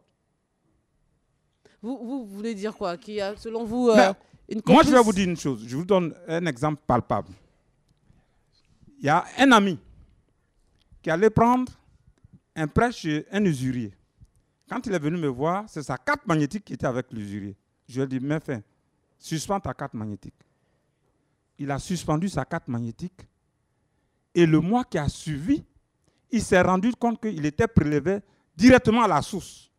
Vous voulez dire quoi? Qu'il y a, selon vous, une moi, je vais vous dire une chose. Je vous donne un exemple palpable. Il y a un ami qui allait prendre un prêt chez un usurier. Quand il est venu me voir, c'est sa carte magnétique qui était avec l'usurier. Je lui ai dit, mais fin, suspends ta carte magnétique. Il a suspendu sa carte magnétique. Et le mois qui a suivi, il s'est rendu compte qu'il était prélevé directement à la source.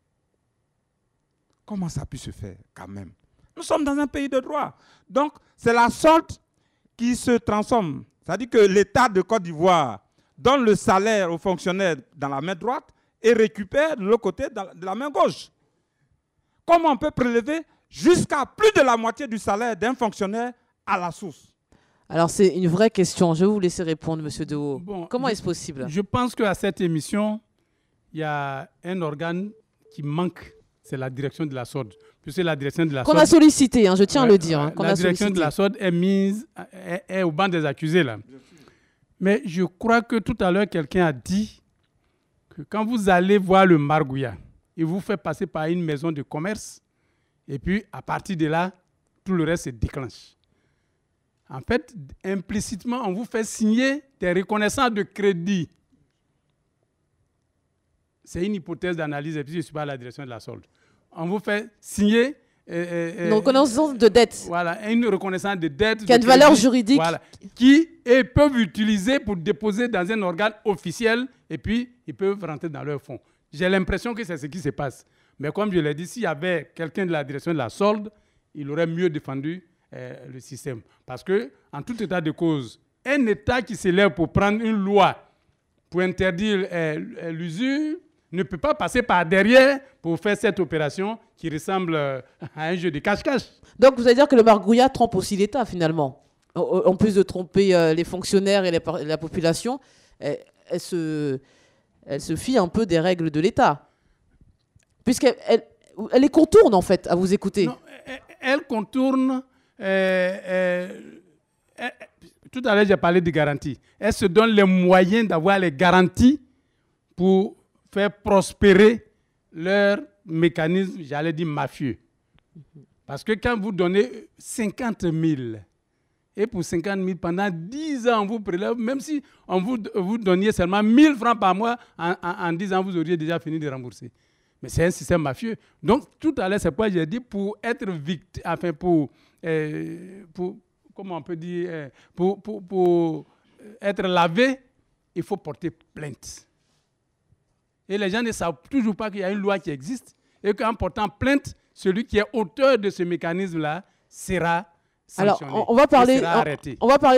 Comment ça a pu se faire quand même? Nous sommes dans un pays de droit. Donc, c'est la solde qui se transforme. C'est-à-dire que l'État de Côte d'Ivoire donne le salaire aux fonctionnaires dans la main droite et récupère de l'autre côté de la main gauche. Comment on peut prélever jusqu'à plus de la moitié du salaire d'un fonctionnaire à la source? Alors, c'est une vraie question. Je vais vous laisser répondre, M. Dehaut. Bon, comment est-ce possible? Je pense qu'à cette émission, il y a un organe qui manque, c'est la direction de la SOD. Puisque la direction de la SOD... Qu'on a sollicité, je tiens à le dire. La direction de la SOD est au banc des accusés, là. Mais je crois que tout à l'heure, quelqu'un a dit que quand vous allez voir le margouillat, il vous fait passer par une maison de commerce, et puis à partir de là, tout le reste se déclenche. En fait, implicitement, on vous fait signer des reconnaissances de crédit. C'est une hypothèse d'analyse, et puis je ne suis pas à la direction de la solde. On vous fait signer Une reconnaissance de dette. Voilà, une reconnaissance de dette. Qui a une valeur juridique. Voilà, peuvent utiliser pour déposer dans un organe officiel et puis ils peuvent rentrer dans leur fonds. J'ai l'impression que c'est ce qui se passe. Mais comme je l'ai dit, s'il y avait quelqu'un de la direction de la solde, il aurait mieux défendu le système. Parce qu'en tout état de cause, un État qui se lève pour prendre une loi pour interdire l'usure ne peut pas passer par derrière pour faire cette opération qui ressemble à un jeu de cache-cache. Donc vous allez dire que le margouillat trompe aussi l'État finalement. En plus de tromper les fonctionnaires et la population, elle se fie un peu des règles de l'État. Puisqu'elle les contourne en fait, à vous écouter. Non, elle contourne... tout à l'heure, j'ai parlé de garanties. Elle se donne les moyens d'avoir les garanties pour faire prospérer leur mécanisme, j'allais dire mafieux. Parce que quand vous donnez 50 000, et pour 50 000, pendant 10 ans, on vous prélève, même si on vous donniez seulement 1 000 francs par mois, en 10 ans, vous auriez déjà fini de rembourser. Mais c'est un système mafieux. Donc, tout à l'heure, c'est pourquoi j'ai dit, pour être victime, enfin, pour comment on peut dire, pour être lavé, il faut porter plainte. Et les gens ne savent toujours pas qu'il y a une loi qui existe et qu'en portant plainte, celui qui est auteur de ce mécanisme-là sera sanctionné. Alors, on va parler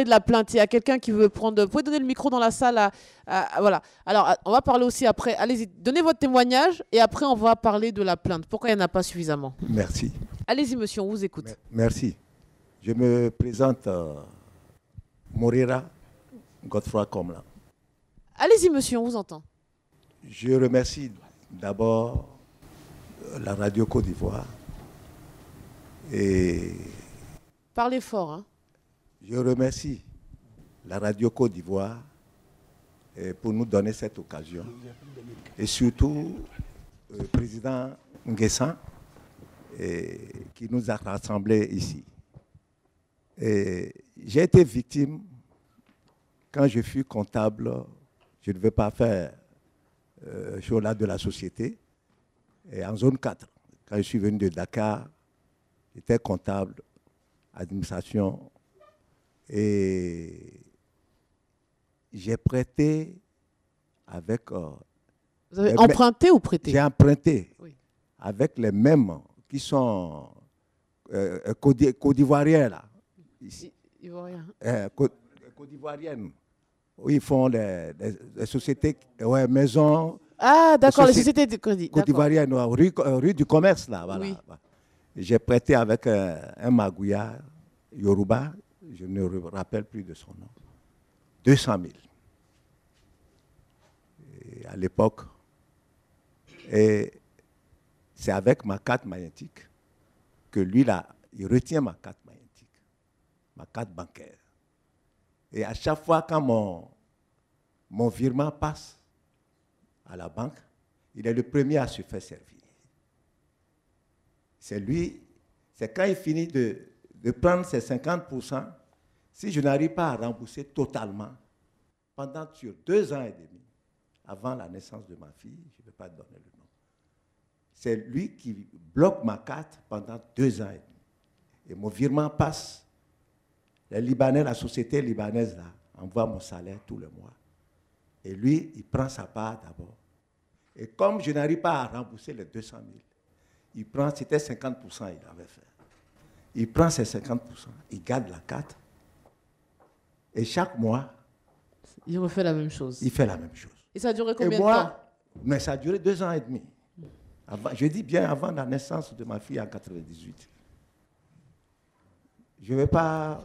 de la plainte. Il y a quelqu'un qui veut prendre... Vous pouvez donner le micro dans la salle voilà. Alors, on va parler aussi après. Allez-y, donnez votre témoignage et après, on va parler de la plainte. Pourquoi il n'y en a pas suffisamment? Merci. Allez-y, monsieur, on vous écoute. Merci. Je me présente Morera Godefroy Komla. Allez-y, monsieur, on vous entend. Je remercie d'abord la Radio Côte d'Ivoire et... Parlez fort, hein. Je remercie la Radio Côte d'Ivoire pour nous donner cette occasion. Et surtout le président Nguessan qui nous a rassemblés ici. J'ai été victime, quand je fus comptable, je ne devais pas faire chose-là de la société, et en zone 4. Quand je suis venu de Dakar, j'étais comptable, administration, et j'ai prêté avec... Vous avez emprunté ou prêté? J'ai emprunté, oui, avec les mêmes qui sont Côte d'Ivoiriens, là. Ivoiriens. Côte d'Ivoiriennes. Où ils font les sociétés, maisons. Ah, d'accord, les sociétés de crédit. Côte d'Ivoirienne, rue du commerce, là. Voilà. Oui. J'ai prêté avec un magouillard Yoruba, je ne me rappelle plus de son nom, 200 000. Et à l'époque, et c'est avec ma carte magnétique que lui, là, il retient ma carte magnétique, ma carte bancaire. Et à chaque fois, quand mon virement passe à la banque, il est le premier à se faire servir. C'est lui, c'est quand il finit de prendre ses 50%, si je n'arrive pas à rembourser totalement, pendant sur 2 ans et demi, avant la naissance de ma fille, je ne vais pas donner le nom, c'est lui qui bloque ma carte pendant 2 ans et demi. Et mon virement passe. Les Libanais, la société libanaise, là, envoie mon salaire tous les mois. Et lui, il prend sa part d'abord. Et comme je n'arrive pas à rembourser les 200 000, il prend, c'était 50%, il avait fait. Il prend ses 50%, il garde la carte. Et chaque mois, il refait la même chose. Il fait la même chose. Et ça a duré combien de temps? Mais ça a duré 2 ans et demi. Je dis bien avant la naissance de ma fille en 98. Je ne vais pas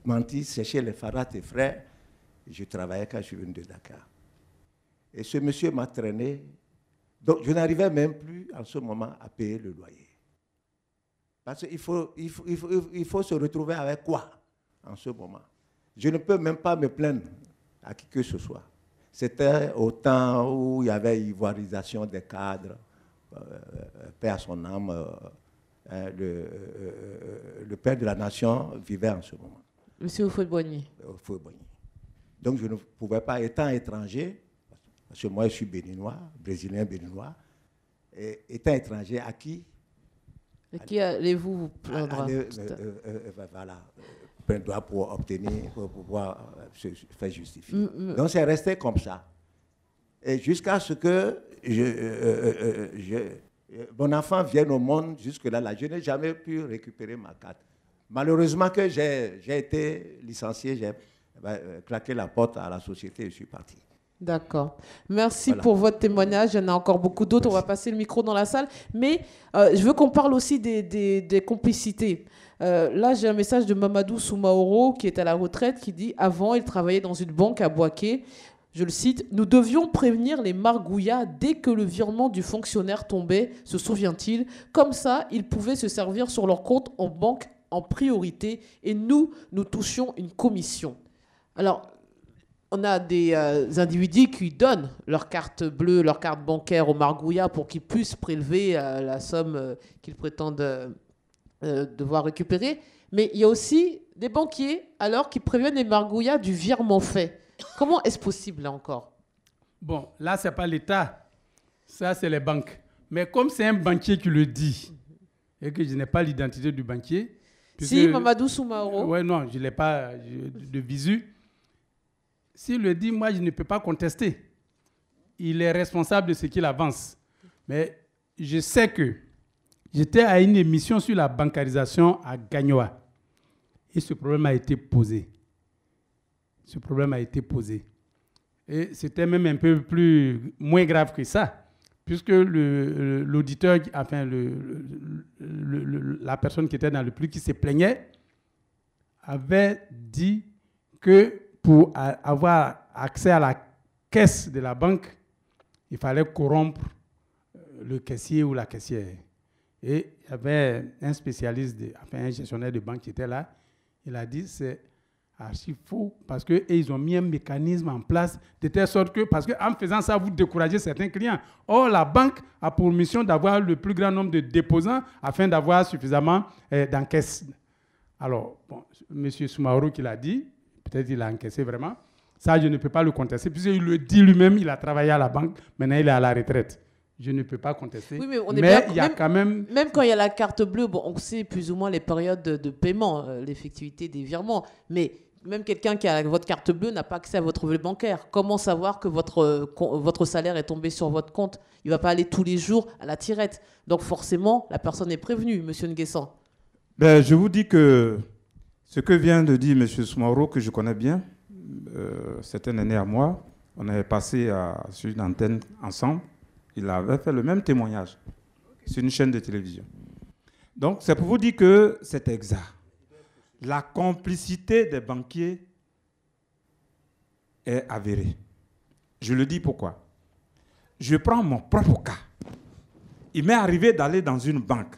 mentir, sécher les Farhat et frères. Je travaillais quand je suis venu de Dakar. Et ce monsieur m'a traîné. Donc je n'arrivais même plus en ce moment à payer le loyer. Parce qu'il faut se retrouver avec quoi en ce moment? Je ne peux même pas me plaindre à qui que ce soit. C'était au temps où il y avait ivoirisation des cadres, paix à son âme, le père de la nation vivait en ce moment. Monsieur Houphouët-Boigny. Donc je ne pouvais pas, étant étranger, parce que moi je suis béninois, brésilien béninois, et étant étranger à qui De qui allez-vous vous plaindre? Voilà, plaindre pour obtenir, pour pouvoir se faire justifier. Donc c'est resté comme ça. Et jusqu'à ce que mon enfant vienne au monde, jusque-là, je n'ai jamais pu récupérer ma carte. Malheureusement que j'ai été licencié, j'ai claqué la porte à la société et je suis parti. D'accord. Merci pour votre témoignage. Il y en a encore beaucoup d'autres. On va passer le micro dans la salle. Mais je veux qu'on parle aussi des complicités. Là, j'ai un message de Mamadou Soumaoro qui est à la retraite qui dit « Avant, il travaillait dans une banque à Boaké. Je le cite, « Nous devions prévenir les margouillas dès que le virement du fonctionnaire tombait, se souvient-il. Comme ça, ils pouvaient se servir sur leur compte en banque en priorité et nous touchions une commission. » Alors, on a des individus qui donnent leur carte bleue, leur carte bancaire aux margouillas pour qu'ils puissent prélever la somme qu'ils prétendent devoir récupérer. Mais il y a aussi des banquiers alors qui préviennent les margouillas du virement fait. Comment est-ce possible là encore? Bon, là, ce n'est pas l'État. Ça, c'est les banques. Mais comme c'est un banquier qui le dit et que je n'ai pas l'identité du banquier... Si, Mamadou Soumaoro. Oui, non, je ne l'ai pas de visu. S'il le dit, moi, je ne peux pas contester. Il est responsable de ce qu'il avance. Mais je sais que j'étais à une émission sur la bancarisation à Gagnoa. Et ce problème a été posé. Et c'était même un peu moins grave que ça. Puisque l'auditeur, enfin la personne qui était dans le plus qui se plaignait, avait dit que pour avoir accès à la caisse de la banque, il fallait corrompre le caissier ou la caissière. Et il y avait un spécialiste, un gestionnaire de banque qui était là. Il a dit c'est archi faux parce qu'ils ont mis un mécanisme en place de telle sorte que, parce qu'en faisant ça, vous découragez certains clients. Or, la banque a pour mission d'avoir le plus grand nombre de déposants afin d'avoir suffisamment d'encaisse. Alors, bon, M. Soumaoro qui l'a dit, peut-être il a encaissé vraiment. Ça, je ne peux pas le contester, puisqu'il le dit lui-même, il a travaillé à la banque, maintenant il est à la retraite. Je ne peux pas contester. Oui, mais il y a quand même... Même quand il y a la carte bleue, bon, on sait plus ou moins les périodes de paiement, l'effectivité des virements. Mais même quelqu'un qui a votre carte bleue n'a pas accès à votre relevé bancaire. Comment savoir que votre salaire est tombé sur votre compte? Il ne va pas aller tous les jours à la tirette. Donc forcément, la personne est prévenue, M. Nguessan. Ben, je vous dis que ce que vient de dire M. Soumaoro, que je connais bien, c'est un aîné à moi. On avait passé sur une antenne ensemble. Il avait fait le même témoignage sur une chaîne de télévision. Donc, c'est pour vous dire que c'est exact. La complicité des banquiers est avérée. Je le dis pourquoi. Je prends mon propre cas. Il m'est arrivé d'aller dans une banque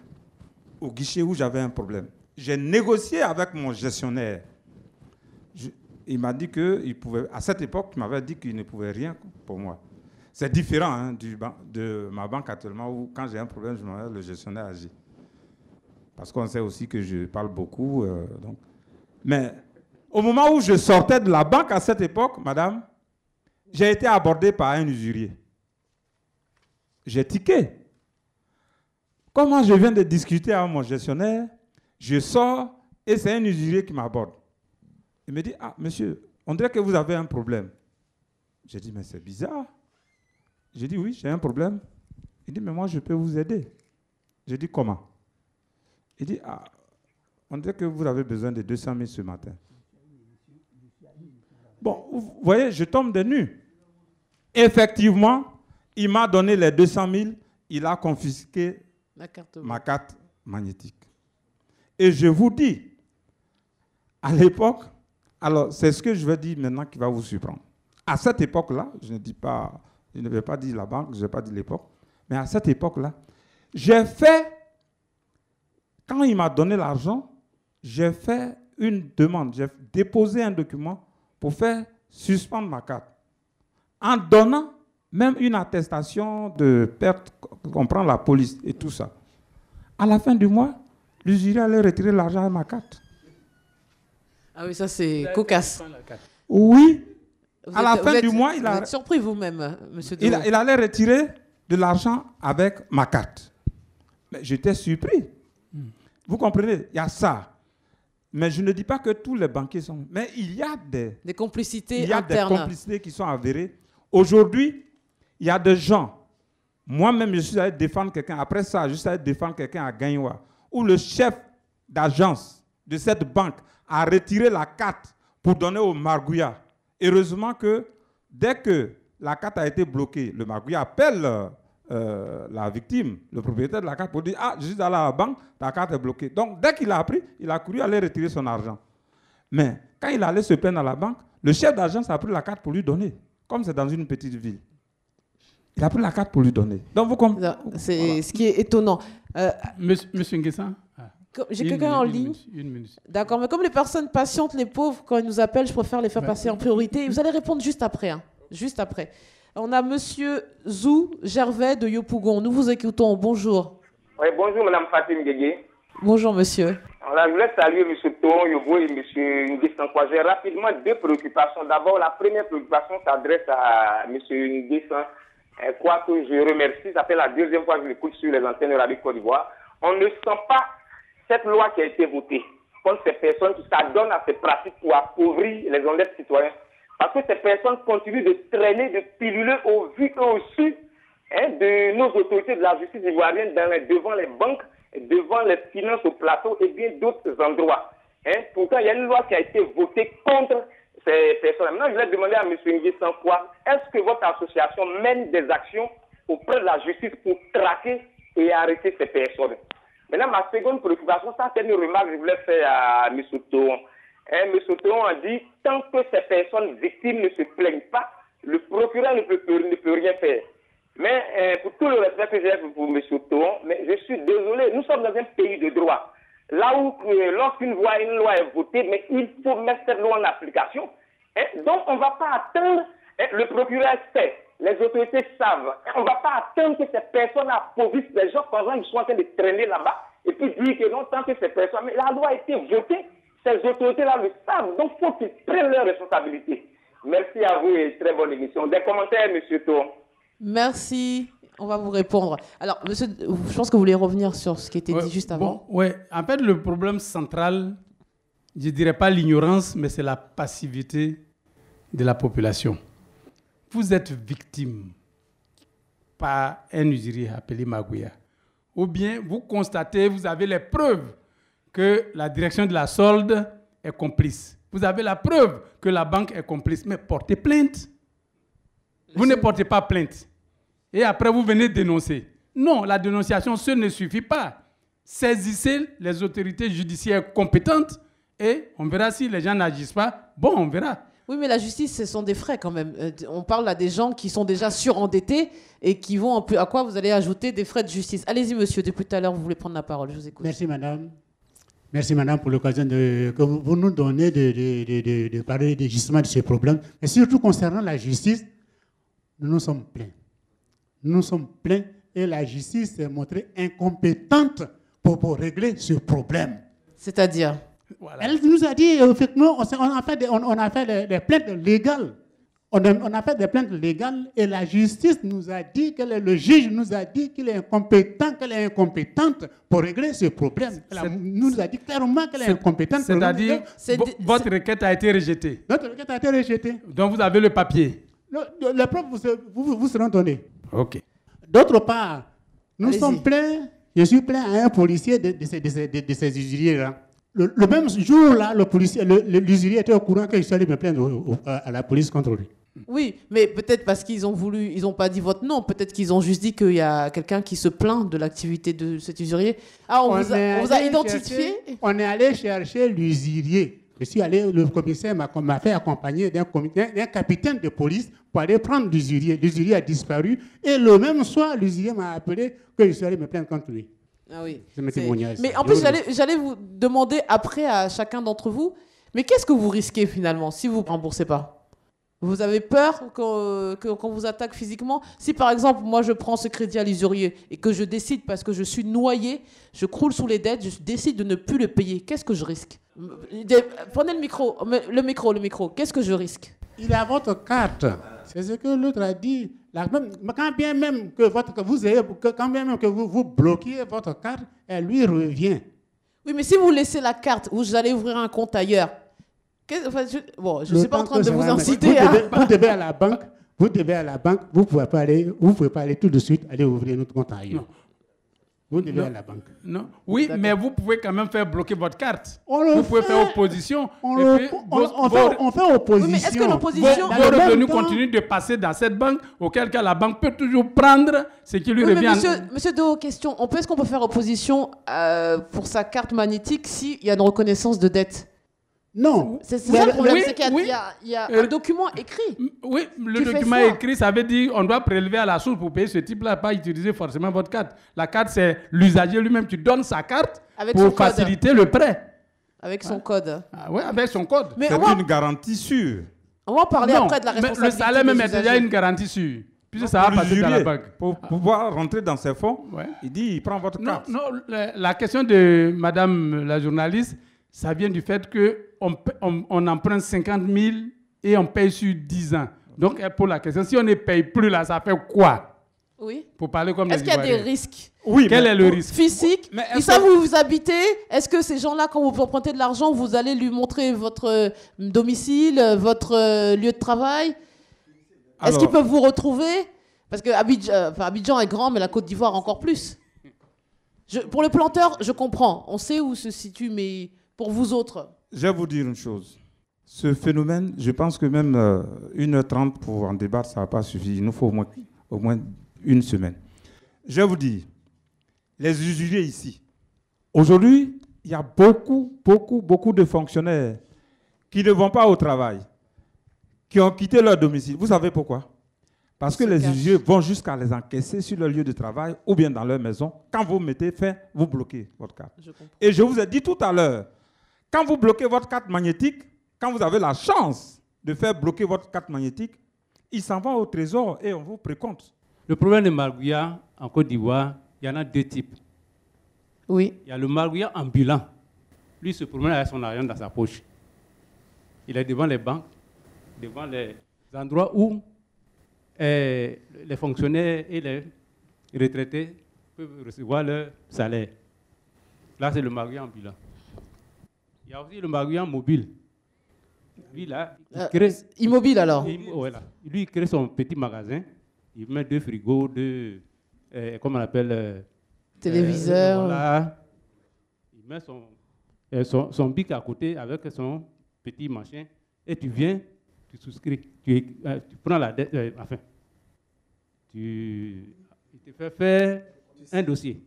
au guichet où j'avais un problème. J'ai négocié avec mon gestionnaire. Il m'a dit qu'il pouvait, à cette époque, il m'avait dit qu'il ne pouvait rien pour moi. C'est différent de ma banque actuellement où quand j'ai un problème, je m'en vais, le gestionnaire agit. Parce qu'on sait aussi que je parle beaucoup. Donc. Mais au moment où je sortais de la banque à cette époque, madame, j'ai été abordé par un usurier. J'ai tiqué. Comment je viens de discuter avec mon gestionnaire, je sors et c'est un usurier qui m'aborde. Il me dit, ah, monsieur, on dirait que vous avez un problème. J'ai dit, mais c'est bizarre. J'ai dit, oui, j'ai un problème. Il dit, mais moi, je peux vous aider. J'ai dit, comment? Il dit, ah, on dirait que vous avez besoin de 200 000 ce matin. Bon, vous voyez, je tombe de nu. Effectivement, il m'a donné les 200 000, il a confisqué ma carte magnétique. Et je vous dis, à l'époque, alors c'est ce que je vais dire maintenant qui va vous surprendre. À cette époque-là, je ne vais pas dire la banque, je ne vais pas dire l'époque, mais à cette époque-là, j'ai fait, quand il m'a donné l'argent, j'ai fait une demande, j'ai déposé un document pour faire suspendre ma carte, en donnant même une attestation de perte, qu'on prend la police et tout ça. À la fin du mois, l'usurier allait retirer l'argent de ma carte. Ah oui, ça c'est cocasse. Oui. À la fin du mois, vous êtes surpris vous-même, monsieur il allait retirer de l'argent avec ma carte. Mais j'étais surpris. Vous comprenez? Il y a ça. Mais je ne dis pas que tous les banquiers sont... Mais il y a des complicités il y a internes. des complicités qui sont avérées. Aujourd'hui, il y a des gens... Moi-même, je suis allé défendre quelqu'un. Après ça, je suis allé défendre quelqu'un à Gagnoua, où le chef d'agence de cette banque a retiré la carte pour donner au Margouya. Heureusement que dès que la carte a été bloquée, le Margouya appelle la victime, le propriétaire de la carte, pour dire « Ah, je suis allé à la banque, ta carte est bloquée. » Donc, dès qu'il a appris, il a couru aller retirer son argent. Mais quand il allait se plaindre à la banque, le chef d'agence a pris la carte pour lui donner, comme c'est dans une petite ville. Il a pris la carte pour lui donner. Donc, vous comprenez. C'est voilà. Ce qui est étonnant. Monsieur Nguessan. J'ai quelqu'un en ligne. Une minute. D'accord, mais comme les personnes patientes, les pauvres, quand ils nous appellent, je préfère les faire passer en priorité. Vous allez répondre juste après. Hein. Juste après. On a Monsieur Zou Gervais de Yopougon. Nous vous écoutons. Bonjour. Oui, bonjour, Madame Fatim Guégué. Bonjour, monsieur. Alors, je voulais saluer M. Toron Yobo et M. Nguessan. J'ai rapidement deux préoccupations. D'abord, la première préoccupation s'adresse à M. Nguessan. Quoi que je remercie, ça fait la deuxième fois que je l'écoute sur les antennes de Radio Côte d'Ivoire. On ne sent pas cette loi qui a été votée contre ces personnes qui s'adonnent à ces pratiques pour appauvrir les honnêtes citoyens. Parce que ces personnes continuent de traîner, de piluler au vu et au su de nos autorités de la justice ivoirienne devant les banques, devant les finances au plateau et bien d'autres endroits. Pourtant, il y a une loi qui a été votée contre ces personnes. Maintenant, je voulais demander à M. Nguessan quoi, est-ce que votre association mène des actions auprès de la justice pour traquer et arrêter ces personnes? Maintenant, ma seconde préoccupation, ça c'est une remarque que je voulais faire à M. Toron. M. Toron a dit, tant que ces personnes victimes ne se plaignent pas, le procureur ne peut rien faire. Mais pour tout le respect que j'ai pour M. Toron, mais je suis désolé, nous sommes dans un pays de droit. Là où, lorsqu'une loi est votée, mais il faut mettre cette loi en application. Donc, on ne va pas attendre, le procureur sait, les autorités savent. On ne va pas attendre que ces personnes appauvrissent les gens pendant qu'ils sont en train de traîner là-bas et puis dire que non, tant que ces personnes. Mais la loi a été votée, ces autorités-là le savent, donc il faut qu'ils prennent leurs responsabilités. Merci à vous et très bonne émission. Des commentaires, M. Toron. Merci. On va vous répondre. Alors, monsieur, je pense que vous voulez revenir sur ce qui était dit juste avant. Oui, en fait, le problème central, je ne dirais pas l'ignorance, mais c'est la passivité de la population. Vous êtes victime par un usurier appelé Magouya. Ou bien vous constatez, vous avez les preuves que la direction de la solde est complice. Vous avez la preuve que la banque est complice, mais portez plainte. Vous ne portez pas plainte. Et après, vous venez dénoncer. Non, la dénonciation, ce ne suffit pas. Saisissez les autorités judiciaires compétentes et on verra si les gens n'agissent pas. Bon, on verra. Oui, mais la justice, ce sont des frais quand même. On parle là des gens qui sont déjà surendettés et qui vont... À quoi vous allez ajouter des frais de justice? Allez-y, monsieur. Depuis tout à l'heure, vous voulez prendre la parole. Je vous écoute. Merci, madame. Merci, madame, pour l'occasion que vous nous donnez de parler justement de ces problèmes. Mais surtout concernant la justice, nous nous sommes plaints. Nous sommes pleins et la justice s'est montrée incompétente pour régler ce problème. C'est-à-dire voilà. Elle nous a dit, effectivement, on a fait des plaintes légales. On a fait des plaintes légales et la justice nous a dit, le juge nous a dit qu'il est incompétent, qu'elle est incompétente pour régler ce problème. Elle nous a dit clairement qu'elle est incompétente. C'est-à-dire, votre requête a été rejetée. Notre requête a été rejetée. Donc vous avez le papier. Les preuves vous seront données. Ok. D'autre part, nous sommes pleins, je suis plein à un policier de ces usuriers-là. Le même jour-là, l'usurier était au courant qu'il allait me plaindre à la police contre lui. Oui, mais peut-être parce qu'ils n'ont pas dit votre nom, peut-être qu'ils ont juste dit qu'il y a quelqu'un qui se plaint de l'activité de cet usurier. Ah, on vous a identifié? On est allé chercher l'usurier. Je suis allé, le commissaire m'a fait accompagner d'un capitaine de police pour aller prendre l'usurier. L'usurier a disparu et le même soir, l'usurier m'a appelé que je suis allé me plaindre contre lui. Ah oui. Mais en plus, j'allais vous demander après à chacun d'entre vous, mais qu'est-ce que vous risquez finalement si vous ne remboursez pas? Vous avez peur qu'on vous attaque physiquement? Si par exemple, moi je prends ce crédit à l'usurier et que je décide, parce que je suis noyé, je croule sous les dettes, je décide de ne plus le payer, qu'est-ce que je risque? Prenez le micro. Qu'est-ce que je risque? Il a votre carte. C'est ce que l'autre a dit. Quand bien même que vous bloquiez votre carte, elle lui revient. Oui, mais si vous laissez la carte, vous allez ouvrir un compte ailleurs. Je ne suis pas en train de vous inciter. Vous devez à la banque. Vous ne pouvez pas aller tout de suite aller ouvrir notre compte ailleurs. Vous devez à la banque. Non. Oui, mais vous pouvez quand même faire bloquer votre carte. Vous pouvez faire opposition. On fait opposition. Oui, mais est-ce que l'opposition... Vos revenus continuent de passer dans cette banque, auquel cas la banque peut toujours prendre ce qui lui revient. Monsieur Dehaut, question. Est-ce qu'on peut faire opposition pour sa carte magnétique s'il y a une reconnaissance de dette? Non. C'est ça le problème, c'est qu'il y a un document écrit. Oui, le document écrit, ça veut dire qu'on doit prélever à la source pour payer ce type-là, pas utiliser forcément votre carte. La carte, c'est l'usager lui-même qui donne sa carte pour faciliter le prêt. Avec son code. Oui, avec son code. C'est une garantie sûre. On va en parler après de la responsabilité. Le salaire même est déjà une garantie sûre. Puisque ça va passer dans la banque. Pour pouvoir rentrer dans ses fonds, il dit il prend votre carte. Non, la question de madame la journaliste, ça vient du fait qu'on emprunte 50 000 et on paye sur 10 ans. Donc, pour la question, si on ne paye plus, là, ça fait quoi? Oui. Pour parler comme Est-ce qu'il y a des risques? Oui. Quel est le risque? Physique. Ils savent où vous habitez. Est-ce que ces gens-là, quand vous empruntez de l'argent, vous allez lui montrer votre domicile, votre lieu de travail? Est-ce qu'ils peuvent vous retrouver? Parce que Abidjan est grand, mais la Côte d'Ivoire encore plus. Pour le planteur, je comprends. On sait où se situe, mais pour vous autres... Je vais vous dire une chose. Ce phénomène, je pense que même 1h30 pour en débattre, ça ne va pas suffire. Il nous faut au moins une semaine. Je vais vous dire, les usuriers ici, aujourd'hui, il y a beaucoup de fonctionnaires qui ne vont pas au travail, qui ont quitté leur domicile. Vous savez pourquoi? Parce que les usuriers vont jusqu'à les encaisser sur leur lieu de travail ou bien dans leur maison. Quand vous mettez fin, vous bloquez votre carte. Et je vous ai dit tout à l'heure, quand vous bloquez votre carte magnétique, quand vous avez la chance de faire bloquer votre carte magnétique, il s'en va au trésor et on vous précompte. Le problème de margouillat en Côte d'Ivoire, il y en a deux types. Oui. Il y a le margouillat ambulant. Lui, il se promène avec son argent dans sa poche. Il est devant les banques, devant les endroits où les fonctionnaires et les retraités peuvent recevoir leur salaire. Là, c'est le margouillat ambulant. Il y a aussi le margouillat mobile. Lui, là, il crée... Immobile, alors? Voilà. Lui, il crée son petit magasin. Il met 2 frigos, comment on appelle... téléviseur. Voilà. Il met son bic à côté avec son petit machin. Et tu viens, tu souscris. Tu prends la dette... il te fait faire un dossier.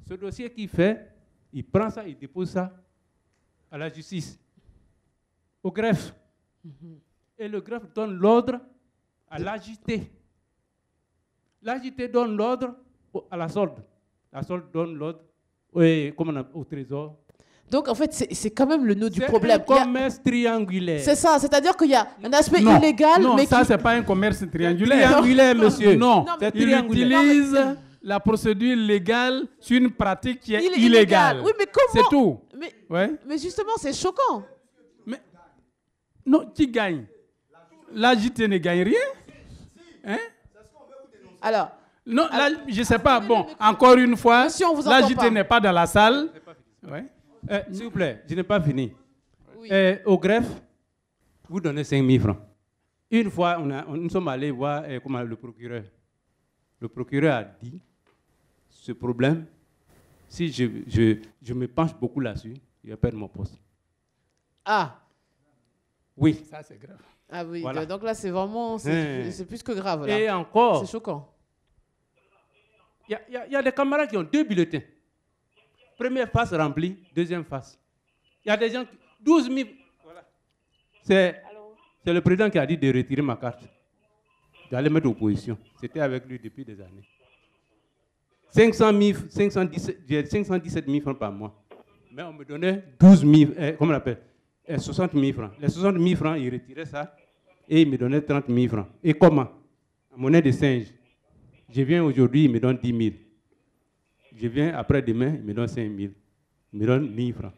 Ce dossier qu'il fait, il prend ça, il dépose ça à la justice, au greffe. Et le greffe donne l'ordre à l'AJT. L'AJT donne l'ordre à la solde. La solde donne l'ordre au trésor. Donc, en fait, c'est quand même le nœud du problème. C'est un commerce triangulaire. C'est ça, c'est-à-dire qu'il y a un aspect illégal. Non, mais ça, c'est pas un commerce triangulaire. Triangulaire, monsieur. Non, il utilise la procédure légale sur une pratique qui est illégale. Oui, mais comment? C'est tout. Mais justement, c'est choquant. Non, qui gagne? L'AJT ne gagne rien. Hein? Alors... Non, là, je ne sais pas. Bon, encore une fois, l'AJT n'est pas dans la salle. S'il vous plaît, je n'ai pas fini. Oui. Au greffe, vous donnez 5 000 francs. Une fois, nous sommes allés voir le procureur. Le procureur a dit, ce problème, si je me penche beaucoup là-dessus, je vais perdre mon poste. Ah. Oui. Ça, c'est grave. Ah oui, voilà. Donc là, c'est vraiment, c'est plus que grave. Là. Et encore. C'est choquant. Il y a des camarades qui ont 2 bulletins. Première face remplie, deuxième face. Il y a des gens, 12 000. Voilà. C'est le président qui a dit de retirer ma carte. D'aller mettre opposition. C'était avec lui depuis des années. 517 000 francs par mois. Mais on me donnait 12 000, comment on appelle, 60 000 francs. Les 60 000 francs, il retirait ça et il me donnait 30 000 francs. Et comment? En monnaie de singe. Je viens aujourd'hui, il me donne 10 000. Je viens après-demain, il me donne 5 000. Il me donne 1 000 francs.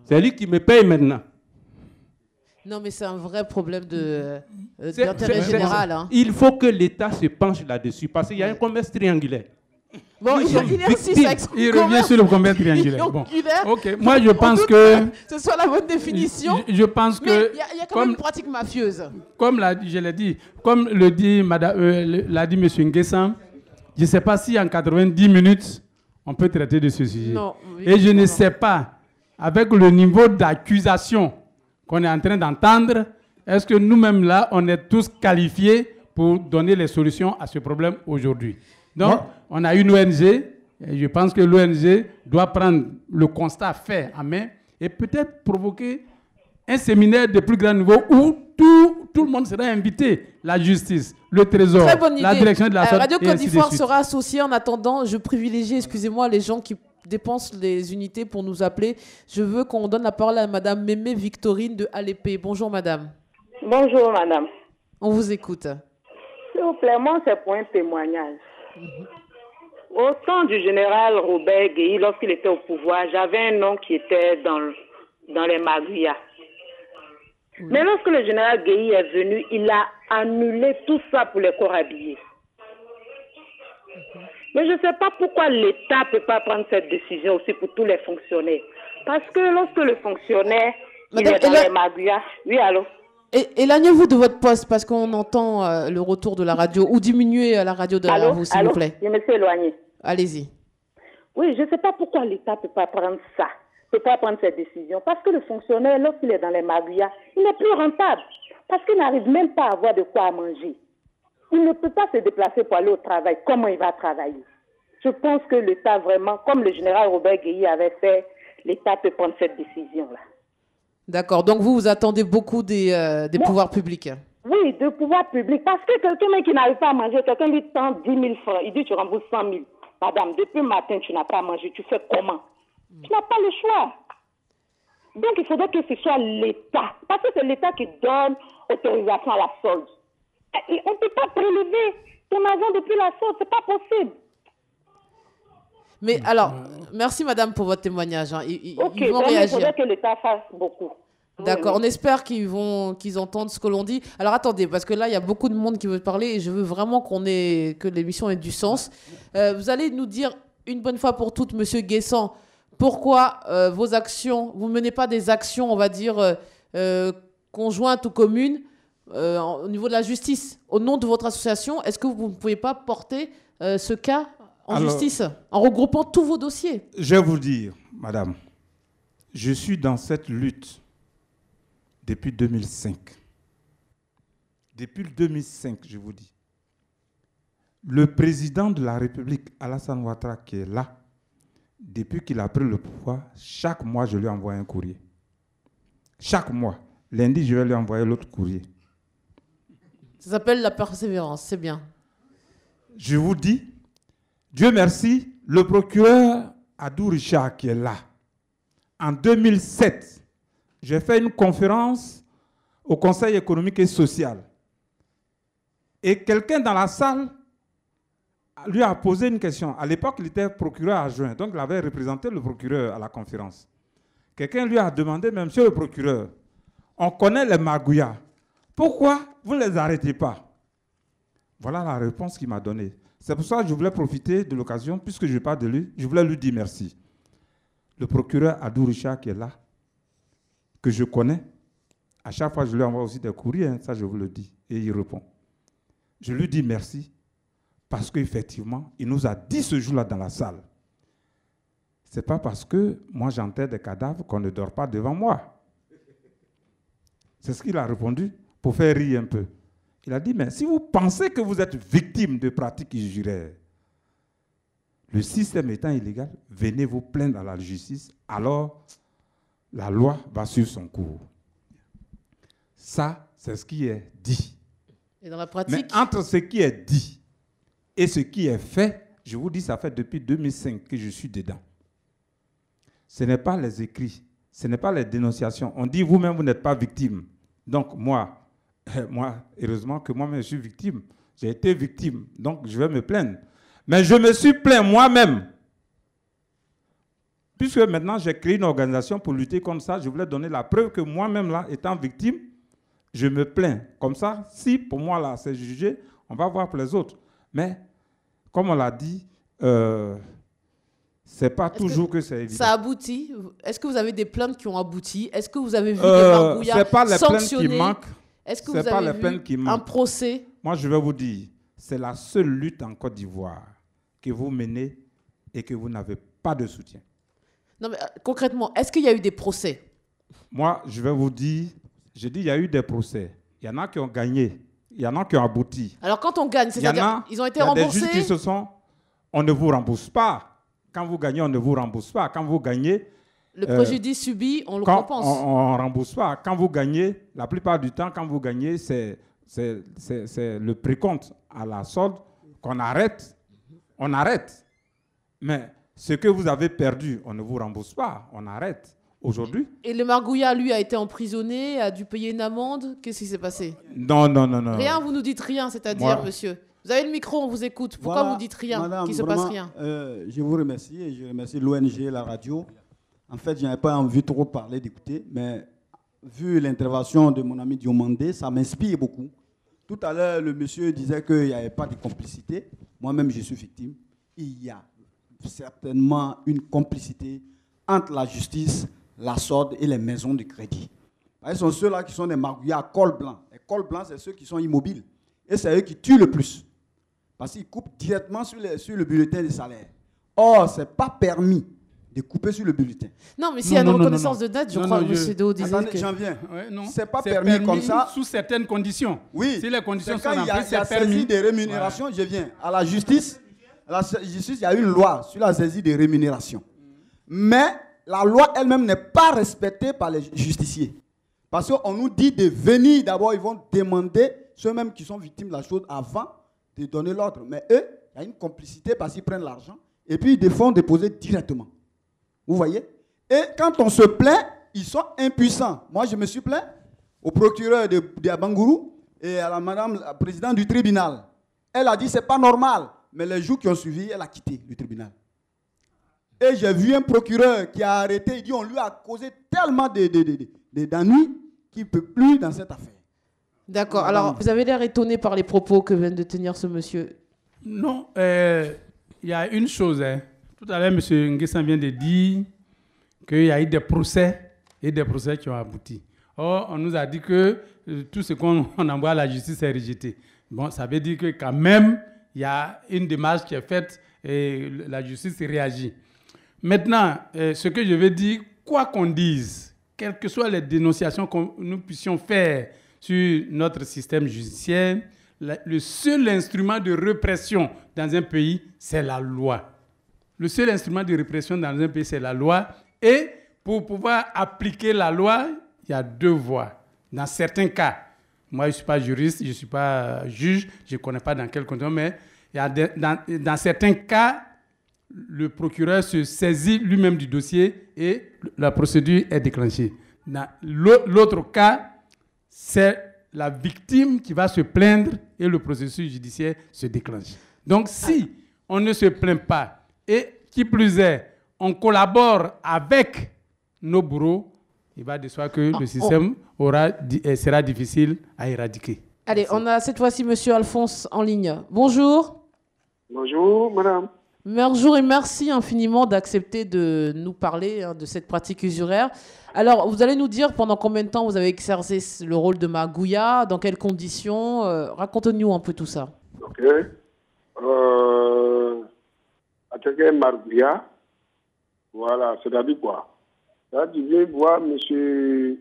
C'est lui qui me paye maintenant. Non, mais c'est un vrai problème d'intérêt général. Hein. Il faut que l'État se penche là-dessus parce qu'il y a un commerce triangulaire. Bon, il est aussi sexe. Il revient sur le commerce triangulaire. Bon. Ok, moi je pense que... Ce soit la bonne définition. Je pense que... Il y a quand même une pratique mafieuse. Comme je l'ai dit, comme l'a dit M. Nguessan, je ne sais pas si en 90 minutes, on peut traiter de ce sujet. Non, et je ne sais pas, avec le niveau d'accusation qu'on est en train d'entendre, est-ce que nous-mêmes là, on est tous qualifiés pour donner les solutions à ce problème aujourd'hui? Donc, on a une ONG, et je pense que l'ONG doit prendre le constat fait en main et peut-être provoquer un séminaire de plus grand niveau où tout le monde sera invité. La justice, le trésor, la direction de la santé. Radio Côte d'Ivoire sera associée. En attendant, je privilégie, excusez-moi, les gens qui dépensent les unités pour nous appeler. Je veux qu'on donne la parole à Madame Mémé Victorine de ALP. Bonjour Madame. Bonjour Madame. On vous écoute. S'il vous plaît, moi c'est pour un témoignage. Au temps du général Robert Guéhi, lorsqu'il était au pouvoir, j'avais un nom qui était dans les Magouillas. Mais lorsque le général Guéhi est venu, il a annulé tout ça pour les corps habillés. Mais je ne sais pas pourquoi l'État ne peut pas prendre cette décision aussi pour tous les fonctionnaires. Parce que lorsque le fonctionnaire il est dans les Magouillas... Oui, allô? Éloignez-vous de votre poste parce qu'on entend le retour de la radio. Ou diminuez la radio derrière vous, s'il vous plaît. Je me suis éloignée. Allez-y. Oui, je ne sais pas pourquoi l'État ne peut pas prendre ça. Ne peut pas prendre cette décision. Parce que le fonctionnaire, lorsqu'il est dans les Magouillas, il n'est plus rentable. Parce qu'il n'arrive même pas à avoir de quoi manger. Il ne peut pas se déplacer pour aller au travail. Comment il va travailler? Je pense que l'État vraiment, comme le général Robert Guéhi avait fait, l'État peut prendre cette décision-là. D'accord. Donc vous attendez beaucoup des pouvoirs publics. Oui, des pouvoirs publics. Parce que quelqu'un qui n'arrive pas à manger, quelqu'un lui tend 10 000 francs, il dit tu rembourses 100 000. Madame, depuis le matin, tu n'as pas à manger, tu fais comment? Tu n'as pas le choix. Donc il faudrait que ce soit l'État. Parce que c'est l'État qui donne autorisation à la solde. On ne peut pas prélever ton argent depuis la solde, c'est pas possible. Mais alors, merci madame pour votre témoignage. Ils vont donc réagir. Il faudrait que l'État fasse beaucoup. D'accord, on espère qu'ils entendent ce que l'on dit. Alors attendez, parce que là, il y a beaucoup de monde qui veut parler et je veux vraiment que l'émission ait du sens. Vous allez nous dire une bonne fois pour toutes, monsieur Nguessan, pourquoi vos actions, vous ne menez pas des actions, on va dire, conjointes ou communes au niveau de la justice. Au nom de votre association, est-ce que vous ne pouvez pas porter ce cas en justice, en regroupant tous vos dossiers? Je vais vous dire, madame, je suis dans cette lutte depuis 2005. Depuis 2005, je vous dis. Le président de la République, Alassane Ouattara, qui est là, depuis qu'il a pris le pouvoir, chaque mois, je lui envoie un courrier. Chaque mois. Lundi, je vais lui envoyer l'autre courrier. Ça s'appelle la persévérance, c'est bien. Je vous dis, Dieu merci, le procureur Adou Richard qui est là. En 2007, j'ai fait une conférence au Conseil économique et social. Et quelqu'un dans la salle lui a posé une question. À l'époque, il était procureur adjoint, donc il avait représenté le procureur à la conférence. Quelqu'un lui a demandé, mais monsieur le procureur, on connaît les Magouillas. Pourquoi vous ne les arrêtez pas? Voilà la réponse qu'il m'a donnée. C'est pour ça que je voulais profiter de l'occasion, puisque je parle de lui, je voulais lui dire merci. Le procureur Adou Richard qui est là, que je connais, à chaque fois je lui envoie aussi des courriers, hein, ça je vous le dis, et il répond. Je lui dis merci, parce qu'effectivement, il nous a dit ce jour-là dans la salle, c'est pas parce que moi j'enterre des cadavres qu'on ne dort pas devant moi. C'est ce qu'il a répondu, pour faire rire un peu. Il a dit, mais si vous pensez que vous êtes victime de pratiques injurières, le système étant illégal, venez vous plaindre à la justice, alors la loi va suivre son cours. Ça, c'est ce qui est dit. Et dans la pratique? Mais entre ce qui est dit et ce qui est fait, je vous dis, ça fait depuis 2005 que je suis dedans. Ce n'est pas les écrits, ce n'est pas les dénonciations. On dit, vous-même, vous n'êtes pas victime. Donc, moi, heureusement que moi-même, je suis victime. J'ai été victime, donc je vais me plaindre. Mais je me suis plaint moi-même. Puisque maintenant, j'ai créé une organisation pour lutter contre ça, je voulais donner la preuve que moi-même, là, étant victime, je me plains. Comme ça, si pour moi, là, c'est jugé, on va voir pour les autres. Mais, comme on l'a dit, c'est pas toujours que c'est évident. Ça aboutit. Est-ce que vous avez des plaintes qui ont abouti? Est-ce que vous avez vu des magouillas sanctionnés? Est-ce que vous avez vu un procès? Moi, je vais vous dire, c'est la seule lutte en Côte d'Ivoire que vous menez et que vous n'avez pas de soutien. Non, mais concrètement, est-ce qu'il y a eu des procès? Moi, je vais vous dire, j'ai dit il y a eu des procès. Il y en a qui ont gagné, il y en a qui ont abouti. Alors quand on gagne, c'est-à-dire ils ont été remboursés? Il y a des juges qui se sont... On ne vous rembourse pas. Quand vous gagnez, on ne vous rembourse pas. Quand vous gagnez... Le préjudice subi, on le compense. On ne rembourse pas. Quand vous gagnez, la plupart du temps, quand vous gagnez, c'est le précompte à la solde qu'on arrête. On arrête. Mais ce que vous avez perdu, on ne vous rembourse pas. On arrête. Aujourd'hui. Et le Margouillat, lui, a été emprisonné, a dû payer une amende. Qu'est-ce qui s'est passé? Non. Rien, vous nous dites rien, c'est-à-dire, monsieur. Vous avez le micro, on vous écoute. Pourquoi vous dites rien? Madame, qu'il ne se passe rien? Je vous remercie et je remercie l'ONG, la radio. En fait, je n'avais pas envie trop parler, d'écouter, mais vu l'intervention de mon ami Diomandé, ça m'inspire beaucoup. Tout à l'heure, le monsieur disait qu'il n'y avait pas de complicité. Moi-même, je suis victime. Il y a certainement une complicité entre la justice, la SOD et les maisons de crédit. Ce sont ceux-là qui sont des margouillards à col blanc. Les cols blancs, c'est ceux qui sont immobiles. Et c'est eux qui tuent le plus. Parce qu'ils coupent directement sur le bulletin de salaire. Or, ce n'est pas permis de couper sur le bulletin. Non, mais s'il y a une reconnaissance de dette, je crois que M. Deo disait Attendez, que... j'en viens. C'est pas permis comme ça. Sous certaines conditions. Oui. Si les conditions sont remplies, c'est permis. Il y a saisie des rémunérations, je viens. À la justice, il y a une loi sur la saisie des rémunérations. Mais la loi elle-même n'est pas respectée par les justiciers. Parce qu'on nous dit de venir, d'abord, ils vont demander, ceux-mêmes qui sont victimes de la chose, avant de donner l'ordre. Mais eux, il y a une complicité parce qu'ils prennent l'argent et puis ils font déposer directement. Vous voyez? Et quand on se plaint, ils sont impuissants. Moi, je me suis plaint au procureur de Abangourou et à la madame la présidente du tribunal. Elle a dit c'est pas normal. Mais les jours qui ont suivi, elle a quitté le tribunal. Et j'ai vu un procureur qui a arrêté. Il dit on lui a causé tellement d'ennuis qu'il ne peut plus dans cette affaire. D'accord. Alors, vous avez l'air étonné par les propos que vient de tenir ce monsieur. Non. Il y a une chose. Tout à l'heure, M. Nguessan vient de dire qu'il y a eu des procès et des procès qui ont abouti. Or, on nous a dit que tout ce qu'on envoie à la justice est rejeté. Bon, ça veut dire que quand même, il y a une démarche qui est faite et la justice réagit. Maintenant, ce que je veux dire, quoi qu'on dise, quelles que soient les dénonciations que nous puissions faire sur notre système judiciaire, le seul instrument de répression dans un pays, c'est la loi. Le seul instrument de répression dans un pays, c'est la loi. Et pour pouvoir appliquer la loi, il y a deux voies. Dans certains cas, moi je ne suis pas juriste, je ne suis pas juge, je ne connais pas dans quelles conditions, mais il y a dans certains cas, le procureur se saisit lui-même du dossier et la procédure est déclenchée. Dans l'autre cas, c'est la victime qui va se plaindre et le processus judiciaire se déclenche. Donc si on ne se plaint pas et qui plus est, on collabore avec nos bourreaux, il va de soi que le système sera difficile à éradiquer. Allez, on a cette fois-ci M. Alphonse en ligne. Bonjour. Bonjour, madame. Bonjour et merci infiniment d'accepter de nous parler de cette pratique usuraire. Alors, vous allez nous dire pendant combien de temps vous avez exercé le rôle de Margouillat, dans quelles conditions, racontez-nous un peu tout ça. Ok. Attaquer Margouillat, voilà, c'est-à-dire quoi? Là, tu viens voir M.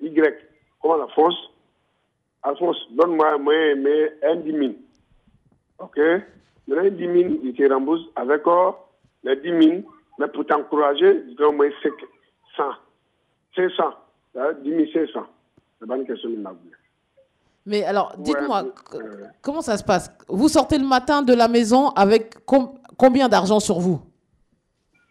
Y, comment Alphonse. Alphonse, donne-moi un 10 000. Ok? Maintenant, 10 000, il te rembourse avec les 10 000, mais pour t'encourager, je donne au moins 500. 10 500. C'est pas une question de Margouillat. Mais alors, dites-moi, comment ça se passe? Vous sortez le matin de la maison avec combien d'argent sur vous?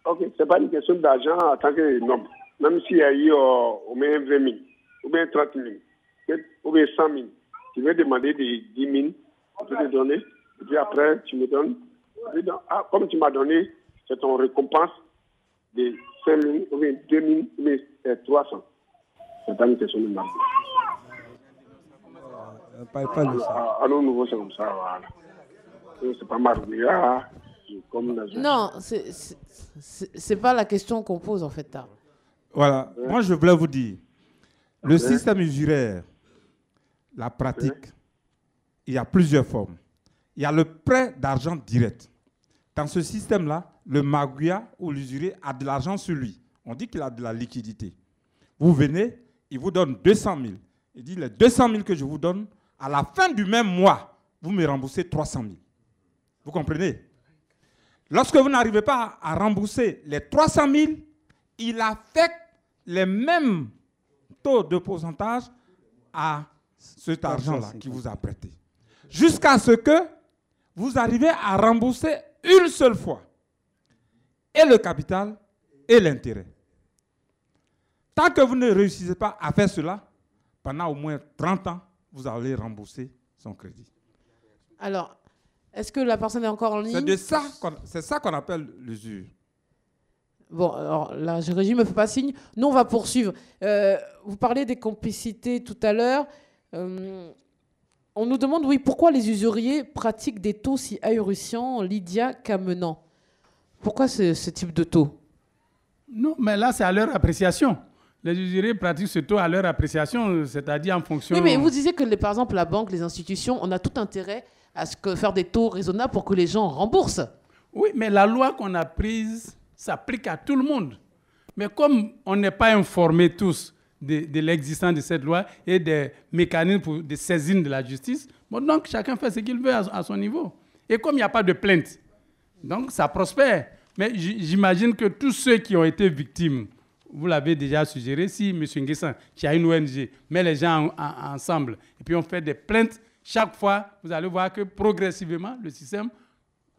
Ok, c'est pas une question d'argent en tant que homme. Même s'il y a eu au moins 20 000, ou bien 30 000, ou bien 100 000, tu veux demander des 10 000, je peux te donner, et puis après, tu me donnes. Comme tu m'as donné, c'est ton récompense de 5 000, ou bien 2 000, ou bien 300. C'est pas une question de marge. À nos nouveaux, c'est comme ça, voilà. C'est pas Margouillat. comme l'agent. Non, c'est pas la question qu'on pose en fait. Là. Voilà. Moi, je voulais vous dire, le système usuraire, la pratique, il y a plusieurs formes. Il y a le prêt d'argent direct. Dans ce système-là, le magouilla ou l'usurier a de l'argent sur lui. On dit qu'il a de la liquidité. Vous venez, il vous donne 200 000. Il dit, les 200 000 que je vous donne, à la fin du même mois, vous me remboursez 300 000. Vous comprenez? Lorsque vous n'arrivez pas à rembourser les 300 000, il affecte les mêmes taux de pourcentage à cet argent-là qui vous a prêté. Jusqu'à ce que vous arrivez à rembourser une seule fois et le capital et l'intérêt. Tant que vous ne réussissez pas à faire cela, pendant au moins 30 ans, vous allez rembourser son crédit. Alors, est-ce que la personne est encore en ligne? C'est ça qu'on appelle l'usure. Bon, alors la régie ne me fait pas signe. Nous, on va poursuivre. Vous parlez des complicités tout à l'heure. On nous demande, oui, pourquoi les usuriers pratiquent des taux si ahurissants, Lydia Camenant? Pourquoi ce type de taux? Non, mais là, c'est à leur appréciation. Les usuriers pratiquent ce taux à leur appréciation, c'est-à-dire en fonction... Oui, mais vous disiez que, par exemple, la banque, les institutions, on a tout intérêt à faire des taux raisonnables pour que les gens remboursent. Oui, mais la loi qu'on a prise s'applique à tout le monde. Mais comme on n'est pas informés tous de l'existence de cette loi et des mécanismes de saisine de la justice, bon, donc chacun fait ce qu'il veut à son niveau. Et comme il n'y a pas de plainte, donc ça prospère. Mais j'imagine que tous ceux qui ont été victimes, vous l'avez déjà suggéré, si M. Nguessan, qui a une ONG, met les gens ensemble et puis on fait des plaintes, chaque fois, vous allez voir que progressivement, le système,